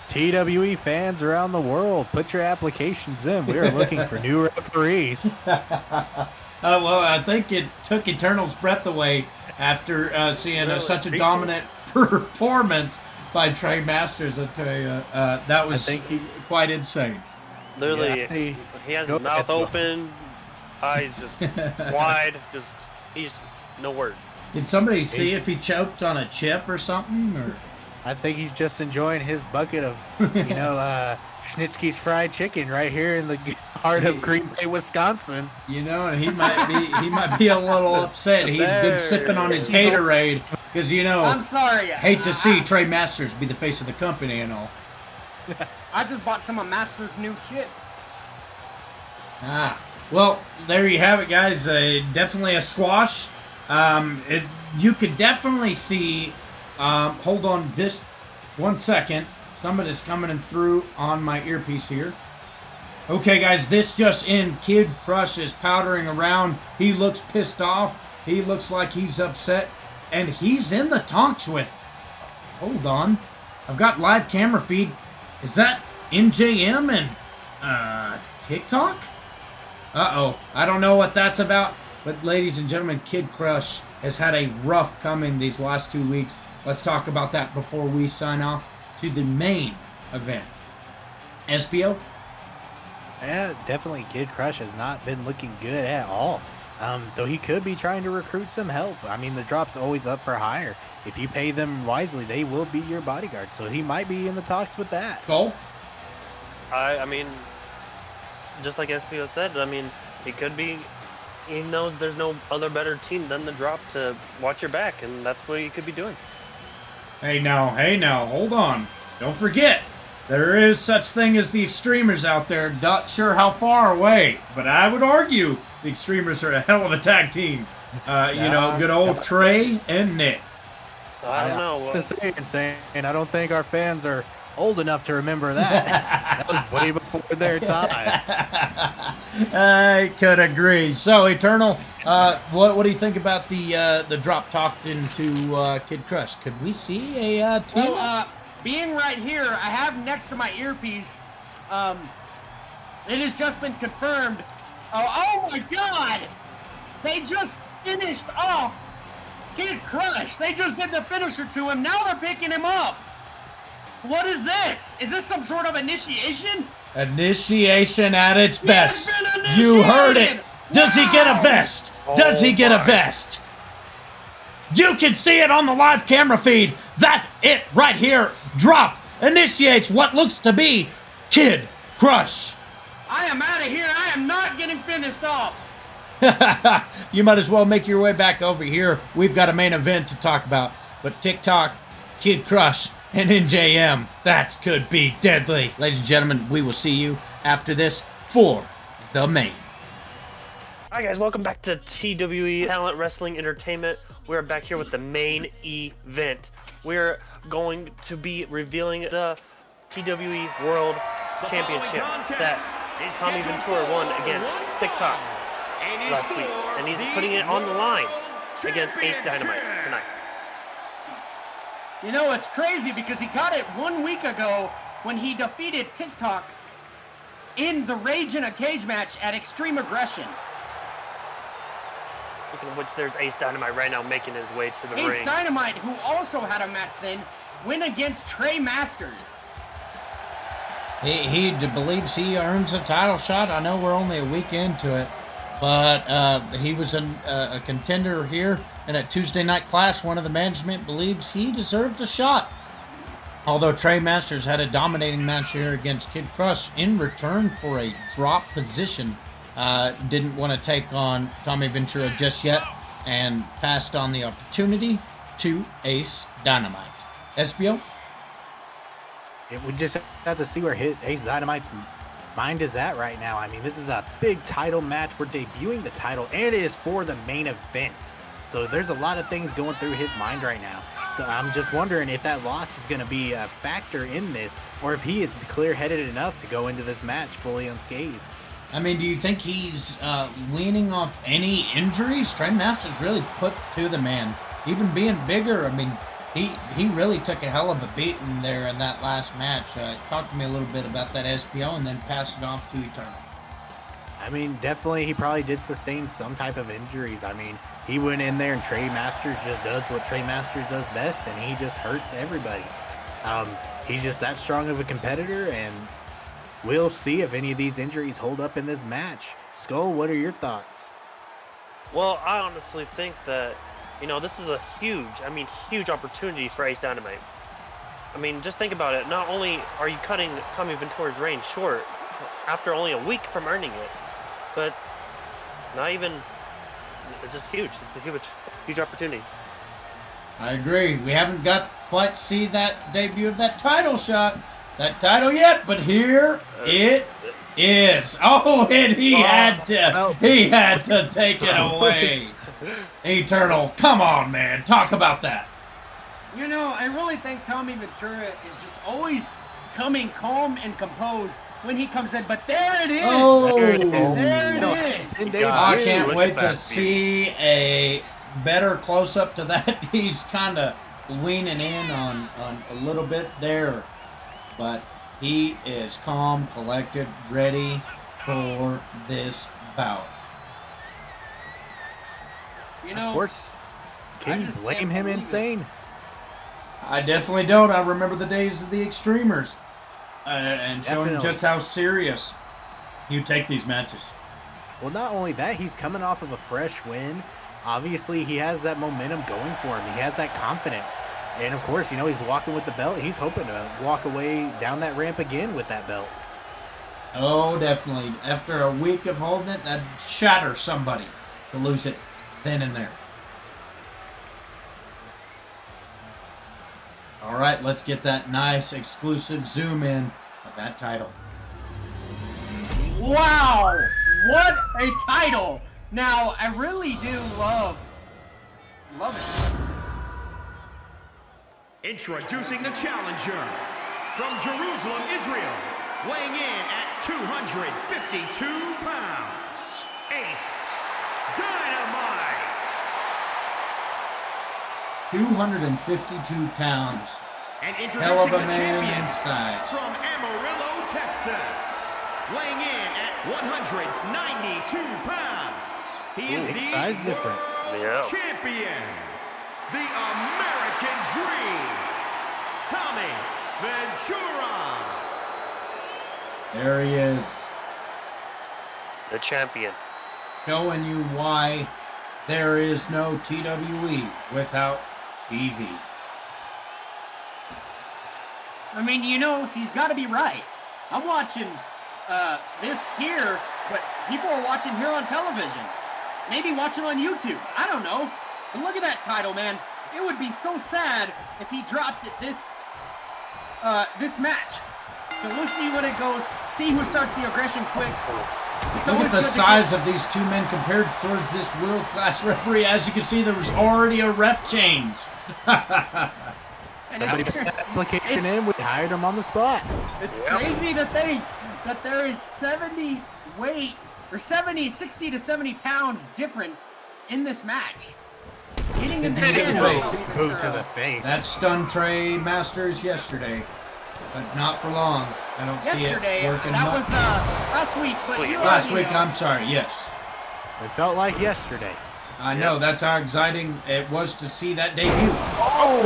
[SPEAKER 5] TWE fans around the world, put your applications in. We are looking for new referees.
[SPEAKER 3] Well, I think it took Eternal's breath away after seeing
[SPEAKER 6] Really?
[SPEAKER 3] such a dominant performance by Trey Masters. I tell you, that was quite insane.
[SPEAKER 6] literally,
[SPEAKER 5] Yeah.
[SPEAKER 6] he has
[SPEAKER 5] Go
[SPEAKER 6] his mouth
[SPEAKER 5] ahead,
[SPEAKER 6] open, eyes just wide, he's no words.
[SPEAKER 3] Did somebody see
[SPEAKER 5] He's-
[SPEAKER 3] if he choked on a chip or something? Or
[SPEAKER 5] I think he's just enjoying his bucket of, Schnitzky's fried chicken right here in the heart of Green Bay, Wisconsin.
[SPEAKER 3] and he might be a little upset. He's been sipping on his haterade because
[SPEAKER 2] I'm sorry.
[SPEAKER 3] hate to see Trey Masters be the face of the company and all.
[SPEAKER 2] I just bought some of Master's new chips.
[SPEAKER 3] Well, there you have it, guys. Definitely a squash. You could definitely see. Hold on, just 1 second. Somebody's coming in through on my earpiece here. Okay, guys, this just in. Kid Crush is powdering around. He looks pissed off. He looks like he's upset, and he's in the talks with. Hold on, I've got live camera feed. Is that NJM and TikTok? Uh-oh. I don't know what that's about. But ladies and gentlemen, Kid Crush has had a rough coming these last 2 weeks. Let's talk about that before we sign off to the main event. SPO?
[SPEAKER 5] Yeah, definitely Kid Crush has not been looking good at all. So he could be trying to recruit some help. I mean, the drop's always up for hire. If you pay them wisely, they will be your bodyguard. So he might be in the talks with that.
[SPEAKER 3] Cole?
[SPEAKER 6] I mean, just like SPO said, I mean, he could be. He knows there's no other better team than the drop to watch your back, and that's what he could be doing.
[SPEAKER 3] Hey now, hold on. Don't forget, there is such thing as the Extremers out there. Not sure how far away, but I would argue the Extremers are a hell of a tag team. Good old Trey and Nick.
[SPEAKER 6] I don't know.
[SPEAKER 5] To say insane, and I don't think our fans are old enough to remember that. That was way before their time.
[SPEAKER 3] I could agree. So, Eternal, what do you think about the drop talking to Kid Crush? Could we see a team?
[SPEAKER 2] Well, being right here, I have next to my earpiece. It has just been confirmed. Oh my God! They just finished off Kid Crush. They just did the finisher to him. Now they're picking him up. What is this? Is this some sort of initiation?
[SPEAKER 3] Initiation at its best.
[SPEAKER 2] has been initiated!
[SPEAKER 3] You heard it. Does he get a vest? Does he get a vest? You can see it on the live camera feed. That it right here. Drop initiates what looks to be Kid Crush.
[SPEAKER 2] I am out of here. I am not getting finished off.
[SPEAKER 3] You might as well make your way back over here. We've got a main event to talk about. But TikTok, Kid Crush, and NJM, that could be deadly. Ladies and gentlemen, we will see you after this for the main.
[SPEAKER 6] Hi guys, welcome back to TWE Talent Wrestling Entertainment. We're back here with the main event. We're going to be revealing the TWE World Championship that Tommy Ventura won against TikTok last week. And he's putting it on the line against Ace Dynamite tonight.
[SPEAKER 2] You know, it's crazy because he got it 1 week ago when he defeated TikTok in the Rage in a Cage match at Extreme Aggression.
[SPEAKER 6] Speaking of which, there's Ace Dynamite right now making his way to the
[SPEAKER 2] Ace
[SPEAKER 6] ring.
[SPEAKER 2] Dynamite, who also had a match then, win against Trey Masters.
[SPEAKER 3] He believes he earns a title shot. I know we're only a week into it, but he was a contender here. And at Tuesday Night Clash, one of the management believes he deserved a shot. Although Trey Masters had a dominating match here against Kid Crush in return for a drop position. Didn't want to take on Tommy Ventura just yet and passed on the opportunity to Ace Dynamite. SBO?
[SPEAKER 5] We just have to see where Ace Dynamite's mind is at right now. I mean, this is a big title match. We're debuting the title, and it is for the main event. So there's a lot of things going through his mind right now. So I'm just wondering if that loss is going to be a factor in this, or if he is clear-headed enough to go into this match fully unscathed.
[SPEAKER 3] I mean, do you think he's weaning off any injuries? Trey Masters really put to the man. Even being bigger, I mean, he really took a hell of a beating there in that last match. Talk to me a little bit about that SPO and then pass it off to Eternal.
[SPEAKER 5] I mean, definitely he probably did sustain some type of injuries. I mean, he went in there and Trey Masters just does what Trey Masters does best, and he just hurts everybody. He's just that strong of a competitor, and we'll see if any of these injuries hold up in this match. Skull, what are your thoughts?
[SPEAKER 6] Well, I honestly think that, this is a huge opportunity for Ace Dynamite. I mean, just think about it. Not only are you cutting Tommy Ventura's reign short after only a week from earning it, but not even, it's just huge. It's a huge opportunity.
[SPEAKER 3] I agree. We haven't got quite to see that debut of that title shot, that title yet, but here it is. Oh, and he had
[SPEAKER 5] well,
[SPEAKER 3] to take it away. Eternal, come on, man. Talk about that.
[SPEAKER 2] You know, I really think Tommy Ventura is just always coming calm and composed when he comes in. But there it is.
[SPEAKER 3] Oh,
[SPEAKER 5] There it is.
[SPEAKER 2] There
[SPEAKER 5] You know,
[SPEAKER 2] it is.
[SPEAKER 5] in
[SPEAKER 3] I
[SPEAKER 5] debut.
[SPEAKER 3] can't
[SPEAKER 7] Look
[SPEAKER 3] wait
[SPEAKER 7] at
[SPEAKER 3] to
[SPEAKER 7] that
[SPEAKER 3] see a better close-up to that. He's kind of leaning in on a little bit there, but he is calm, collected, ready for this bout.
[SPEAKER 2] You know,
[SPEAKER 5] Of course, can you
[SPEAKER 2] just
[SPEAKER 5] blame
[SPEAKER 2] can't
[SPEAKER 5] him
[SPEAKER 2] believe it.
[SPEAKER 5] insane?
[SPEAKER 3] I definitely don't. I remember the days of the Extremers and showing
[SPEAKER 5] Definitely.
[SPEAKER 3] just how serious you take these matches.
[SPEAKER 5] Well, not only that, he's coming off of a fresh win. Obviously, he has that momentum going for him. He has that confidence. And of course, you know, he's walking with the belt. He's hoping to walk away down that ramp again with that belt.
[SPEAKER 3] Oh, definitely. After a week of holding it, that'd shatter somebody to lose it then and there. All right, let's get that nice exclusive zoom in of that title.
[SPEAKER 2] wow, what a title! Now, I really do love it.
[SPEAKER 4] Introducing the challenger from Jerusalem, Israel, weighing in at 252 pounds, Ace Dynamite.
[SPEAKER 3] 252 pounds.
[SPEAKER 4] And
[SPEAKER 3] Hell of
[SPEAKER 4] introducing
[SPEAKER 3] a
[SPEAKER 4] the
[SPEAKER 3] man
[SPEAKER 4] champion
[SPEAKER 3] in size.
[SPEAKER 4] from Amarillo, Texas, weighing in at 192 pounds. He is
[SPEAKER 5] Big
[SPEAKER 4] the
[SPEAKER 5] size
[SPEAKER 4] world
[SPEAKER 5] difference.
[SPEAKER 7] Yeah.
[SPEAKER 4] champion, the American Dream, Tommy Ventura.
[SPEAKER 3] There he is,
[SPEAKER 7] The champion.
[SPEAKER 3] showing you why there is no TWE without TV.
[SPEAKER 2] I mean, you know, he's got to be right. I'm watching this here, but people are watching here on television. Maybe watching on YouTube. I don't know. But look at that title, man. It would be so sad if he dropped it this match. So we'll see when it goes. See who starts the aggression quick. It's
[SPEAKER 3] Look
[SPEAKER 2] always
[SPEAKER 3] at the
[SPEAKER 2] good to
[SPEAKER 3] size of these two men compared towards this world-class referee. As you can see, there was already a ref change.
[SPEAKER 2] and
[SPEAKER 5] How do you
[SPEAKER 2] it's,
[SPEAKER 5] put that application
[SPEAKER 2] it's-
[SPEAKER 5] in? We hired him on the spot.
[SPEAKER 2] It's crazy to think that there is 60 to 70 pounds difference in this match. Getting in the
[SPEAKER 3] Boot to
[SPEAKER 2] head
[SPEAKER 3] the
[SPEAKER 2] of
[SPEAKER 3] face.
[SPEAKER 2] Tommy
[SPEAKER 5] Boot to
[SPEAKER 2] Ventura.
[SPEAKER 5] the face.
[SPEAKER 3] That stunned Trey Masters yesterday, but not for long. I don't
[SPEAKER 2] Yesterday,
[SPEAKER 3] see it working
[SPEAKER 2] that
[SPEAKER 3] much.
[SPEAKER 2] was last week, but
[SPEAKER 7] Wait,
[SPEAKER 2] you
[SPEAKER 3] Last
[SPEAKER 2] already
[SPEAKER 3] week,
[SPEAKER 2] know.
[SPEAKER 3] I'm sorry, yes.
[SPEAKER 5] It felt like yesterday.
[SPEAKER 3] I know, that's how exciting it was to see that debut.
[SPEAKER 5] Oh,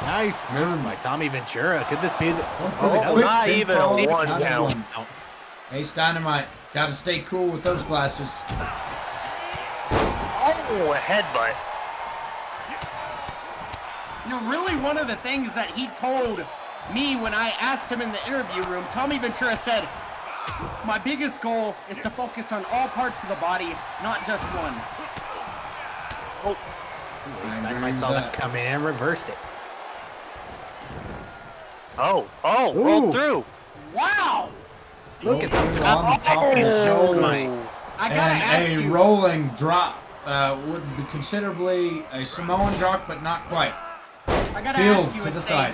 [SPEAKER 5] nice move by Tommy Ventura. Could this be the...
[SPEAKER 3] Oh, quick
[SPEAKER 7] not
[SPEAKER 3] pinfall,
[SPEAKER 7] even a one
[SPEAKER 3] not a
[SPEAKER 7] count.
[SPEAKER 3] one. Ace Dynamite, gotta stay cool with those glasses.
[SPEAKER 7] Oh, a headbutt.
[SPEAKER 2] You know, really one of the things that he told me when I asked him in the interview room, Tommy Ventura said, my biggest goal is to focus on all parts of the body, not just one.
[SPEAKER 5] Ace Dynamite saw that coming and reversed it.
[SPEAKER 7] Oh,
[SPEAKER 5] Ooh.
[SPEAKER 7] rolled through.
[SPEAKER 2] Wow!
[SPEAKER 5] Look at
[SPEAKER 3] Rolled
[SPEAKER 5] that.
[SPEAKER 3] on top of his shoulders.
[SPEAKER 2] I gotta ask
[SPEAKER 3] And a
[SPEAKER 2] you.
[SPEAKER 3] rolling drop would be considerably a Samoan drop, but not quite.
[SPEAKER 2] I gotta
[SPEAKER 3] Field
[SPEAKER 2] ask you,
[SPEAKER 3] to the
[SPEAKER 2] Insane.
[SPEAKER 3] side.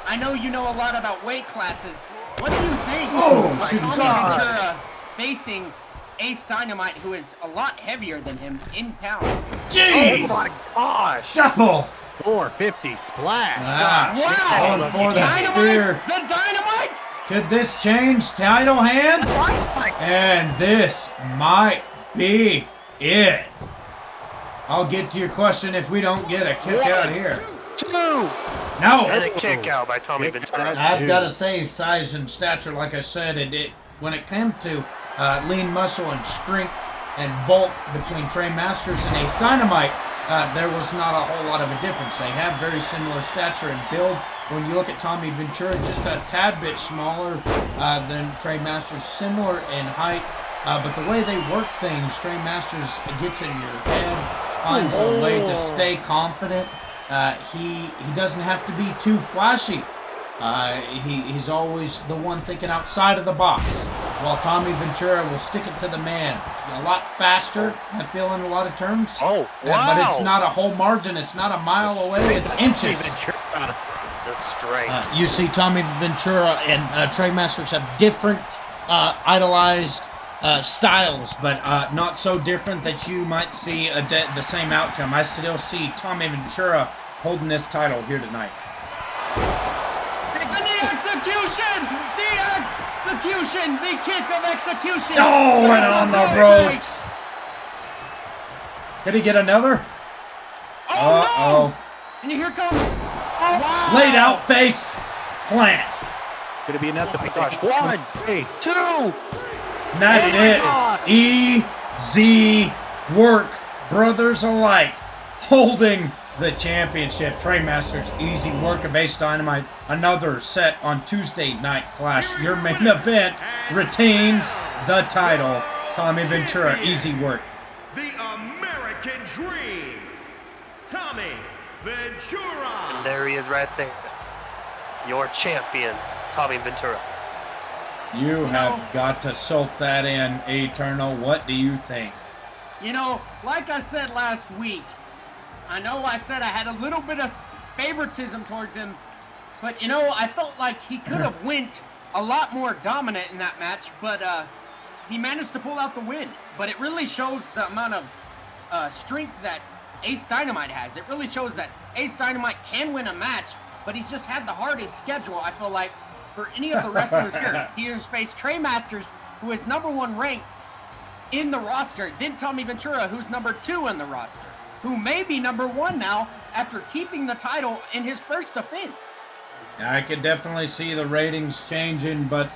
[SPEAKER 2] I know you know a lot about weight classes. What do you think
[SPEAKER 3] Oh,
[SPEAKER 2] of
[SPEAKER 3] shooting
[SPEAKER 2] Tommy
[SPEAKER 3] star.
[SPEAKER 2] Ventura facing Ace Dynamite, who is a lot heavier than him in pounds?
[SPEAKER 3] Jeez!
[SPEAKER 7] Oh my gosh.
[SPEAKER 3] Double!
[SPEAKER 5] 450 splash.
[SPEAKER 3] Ah,
[SPEAKER 2] Wow!
[SPEAKER 3] going for that spear.
[SPEAKER 2] The Dynamite!
[SPEAKER 3] Could this change title hands? And this might be it. I'll get to your question if we don't get a kick out here.
[SPEAKER 7] Two.
[SPEAKER 3] No!
[SPEAKER 7] And a kick out by Tommy
[SPEAKER 5] Kick
[SPEAKER 7] Ventura.
[SPEAKER 5] out.
[SPEAKER 3] I've got to say, size and stature, like I said, when it came to lean muscle and strength and bulk between Trey Masters and Ace Dynamite, there was not a whole lot of a difference. They have very similar stature and build. When you look at Tommy Ventura, just a tad bit smaller than Trey Masters, similar in height. But the way they work things, Trey Masters gets in your head, finds a way to stay confident. He doesn't have to be too flashy. He's always the one thinking outside of the box. while Tommy Ventura will stick it to the man. A lot faster, I feel, in a lot of terms.
[SPEAKER 7] Oh, wow.
[SPEAKER 3] But it's not a whole margin. It's not a mile away. It's inches.
[SPEAKER 7] The strength.
[SPEAKER 3] You see, Tommy Ventura and Trey Masters have different idolized styles, but not so different that you might see the same outcome. I still see Tommy Ventura holding this title here tonight.
[SPEAKER 2] The execution! The kick of execution!
[SPEAKER 3] Oh, and on the ropes! Did he get another?
[SPEAKER 2] Oh, no! And here comes... Wow!
[SPEAKER 3] Laid out face plant.
[SPEAKER 5] Gonna be enough to pick
[SPEAKER 7] gosh,
[SPEAKER 5] up
[SPEAKER 7] 1, 2.
[SPEAKER 3] And that's it. Easy work, brothers alike, holding the championship. Trey Masters, easy work of Ace Dynamite. Another set on Tuesday Night Clash. Your main event retains the title. Tommy Ventura, easy work.
[SPEAKER 4] The American Dream, Tommy Ventura.
[SPEAKER 7] And there he is right there. Your champion, Tommy Ventura.
[SPEAKER 3] You have got to salt that in, Eternal. What do you think?
[SPEAKER 2] You know, like I said last week, I know I said I had a little bit of favoritism towards him, but you know, I felt like he could have went a lot more dominant in that match, but he managed to pull out the win. But it really shows the amount of strength that Ace Dynamite has. It really shows that Ace Dynamite can win a match, but he's just had the hardest schedule, I feel like, for any of the wrestlers here. He has faced Trey Masters, who is #1 ranked in the roster, then Tommy Ventura, who's #2 in the roster, who may be #1 now after keeping the title in his first defense.
[SPEAKER 3] I could definitely see the ratings changing, but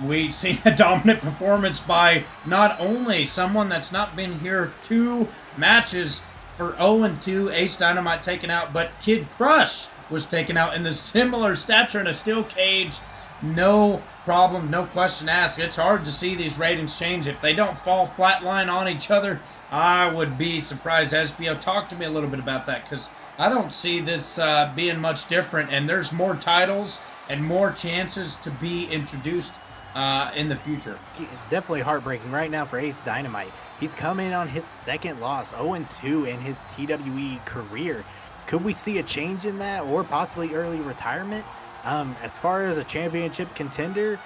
[SPEAKER 3] we see a dominant performance by not only someone that's not been here 2 matches for 0-2, Ace Dynamite taken out, but Kid Crush was taken out in the similar stature in a steel cage. No problem, no question asked. It's hard to see these ratings change. If they don't fall flatline on each other, I would be surprised. SBO, talk to me a little bit about that, because I don't see this being much different, and there's more titles and more chances to be introduced in the future.
[SPEAKER 5] It's definitely heartbreaking right now for Ace Dynamite. He's coming on his second loss, 0-2 in his TWE career. Could we see a change in that, or possibly early retirement? As far as a championship contender,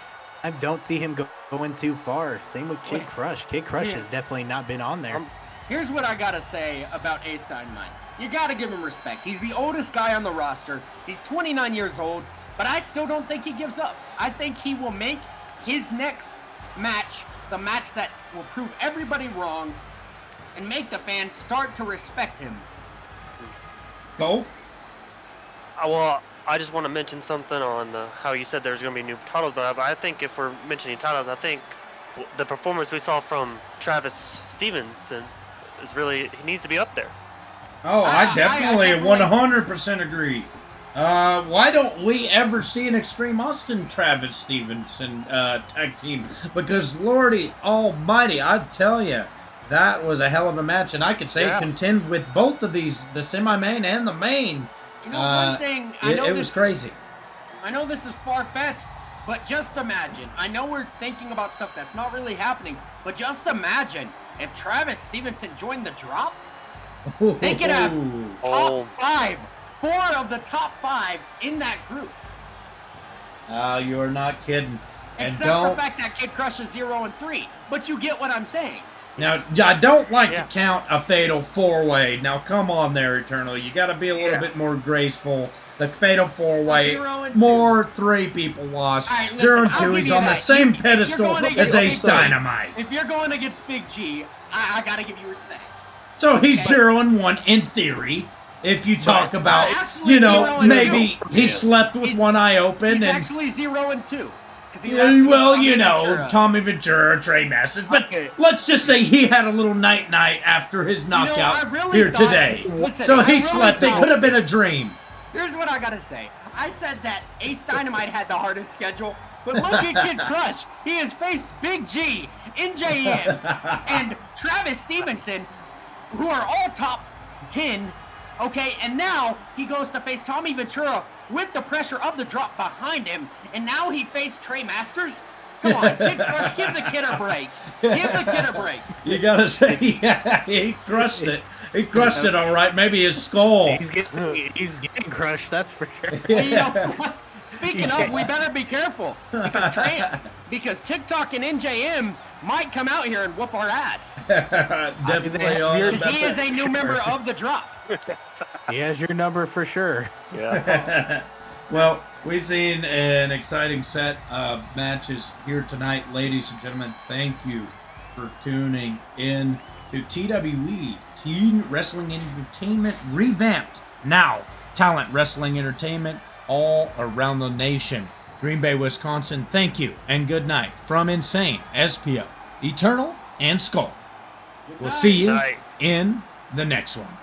[SPEAKER 5] I don't see him going too far. Same with Kid Crush. Kid Crush has definitely not been on there.
[SPEAKER 2] Here's what I gotta say about Ace Dynamite. You gotta give him respect. He's the oldest guy on the roster. He's 29 years old, but I still don't think he gives up. I think he will make his next match the match that will prove everybody wrong and make the fans start to respect him.
[SPEAKER 3] Go.
[SPEAKER 7] Well, I just want to mention something on how you said there's going to be new titles, but I think if we're mentioning titles, I think the performance we saw from Travis Stevenson is really, he needs to be up there.
[SPEAKER 3] Oh, I definitely 100% agree. Why don't we ever see an Extreme Austin Travis Stevenson tag team? Because Lordy Almighty, I tell you, that was a hell of a match, and I could say contend with both of these, the semi-main and the main.
[SPEAKER 2] You know, one thing,
[SPEAKER 3] it was crazy.
[SPEAKER 2] I know this is far-fetched, but just imagine. I know we're thinking about stuff that's not really happening, but just imagine if Travis Stevenson joined the drop. They could have top 5, 4 of the top 5 in that group.
[SPEAKER 3] You're not kidding.
[SPEAKER 2] Except the fact that Kid Crush is 0-3, but you get what I'm saying.
[SPEAKER 3] Now, I don't like to count a fatal 4-way. Now, come on there, Eternal. You got to be a little bit more graceful. The fatal 4-way, more 3 people lost.
[SPEAKER 2] Right, listen,
[SPEAKER 3] 0-2, he's on the same pedestal as Ace Dynamite.
[SPEAKER 2] If you're going against Big G, I got to give you respect.
[SPEAKER 3] So he's 0-1 in theory. If you talk about, you know, maybe he slept with one eye open.
[SPEAKER 2] He's
[SPEAKER 3] and
[SPEAKER 2] actually 0-2.
[SPEAKER 3] Well, you know, Tommy Ventura, Trey Masters, but let's just say he had a little night-night after his knockout here today. So he slept. It could have been a dream.
[SPEAKER 2] Here's what I gotta say. I said that Ace Dynamite had the hardest schedule, but look at Kid Crush. He has faced Big G, NJM, and Travis Stevenson, who are all top 10. Okay, and now he goes to face Tommy Ventura with the pressure of the drop behind him, and now he faced Trey Masters. Come on, Kid Crush, give the kid a break. Give the kid a break.
[SPEAKER 3] You gotta say, yeah, he crushed it. He crushed it all right. Maybe his skull.
[SPEAKER 5] He's getting crushed, that's for sure.
[SPEAKER 2] Well, you know, speaking of, we better be careful because TikTok and NJM might come out here and whoop our ass.
[SPEAKER 3] Definitely on
[SPEAKER 5] You're-
[SPEAKER 3] about
[SPEAKER 2] Because he is
[SPEAKER 3] that.
[SPEAKER 2] a new member of the drop.
[SPEAKER 5] He has your number for sure.
[SPEAKER 6] Yeah.
[SPEAKER 3] Well, we've seen an exciting set of matches here tonight, ladies and gentlemen. Thank you for tuning in to TWE, Teen Wrestling Entertainment Revamped. Now, Talent Wrestling Entertainment all around the nation. Green Bay, Wisconsin, thank you and good night from Insane, SPO, Eternal, and Skull. We'll see you
[SPEAKER 7] Night.
[SPEAKER 3] in the next one.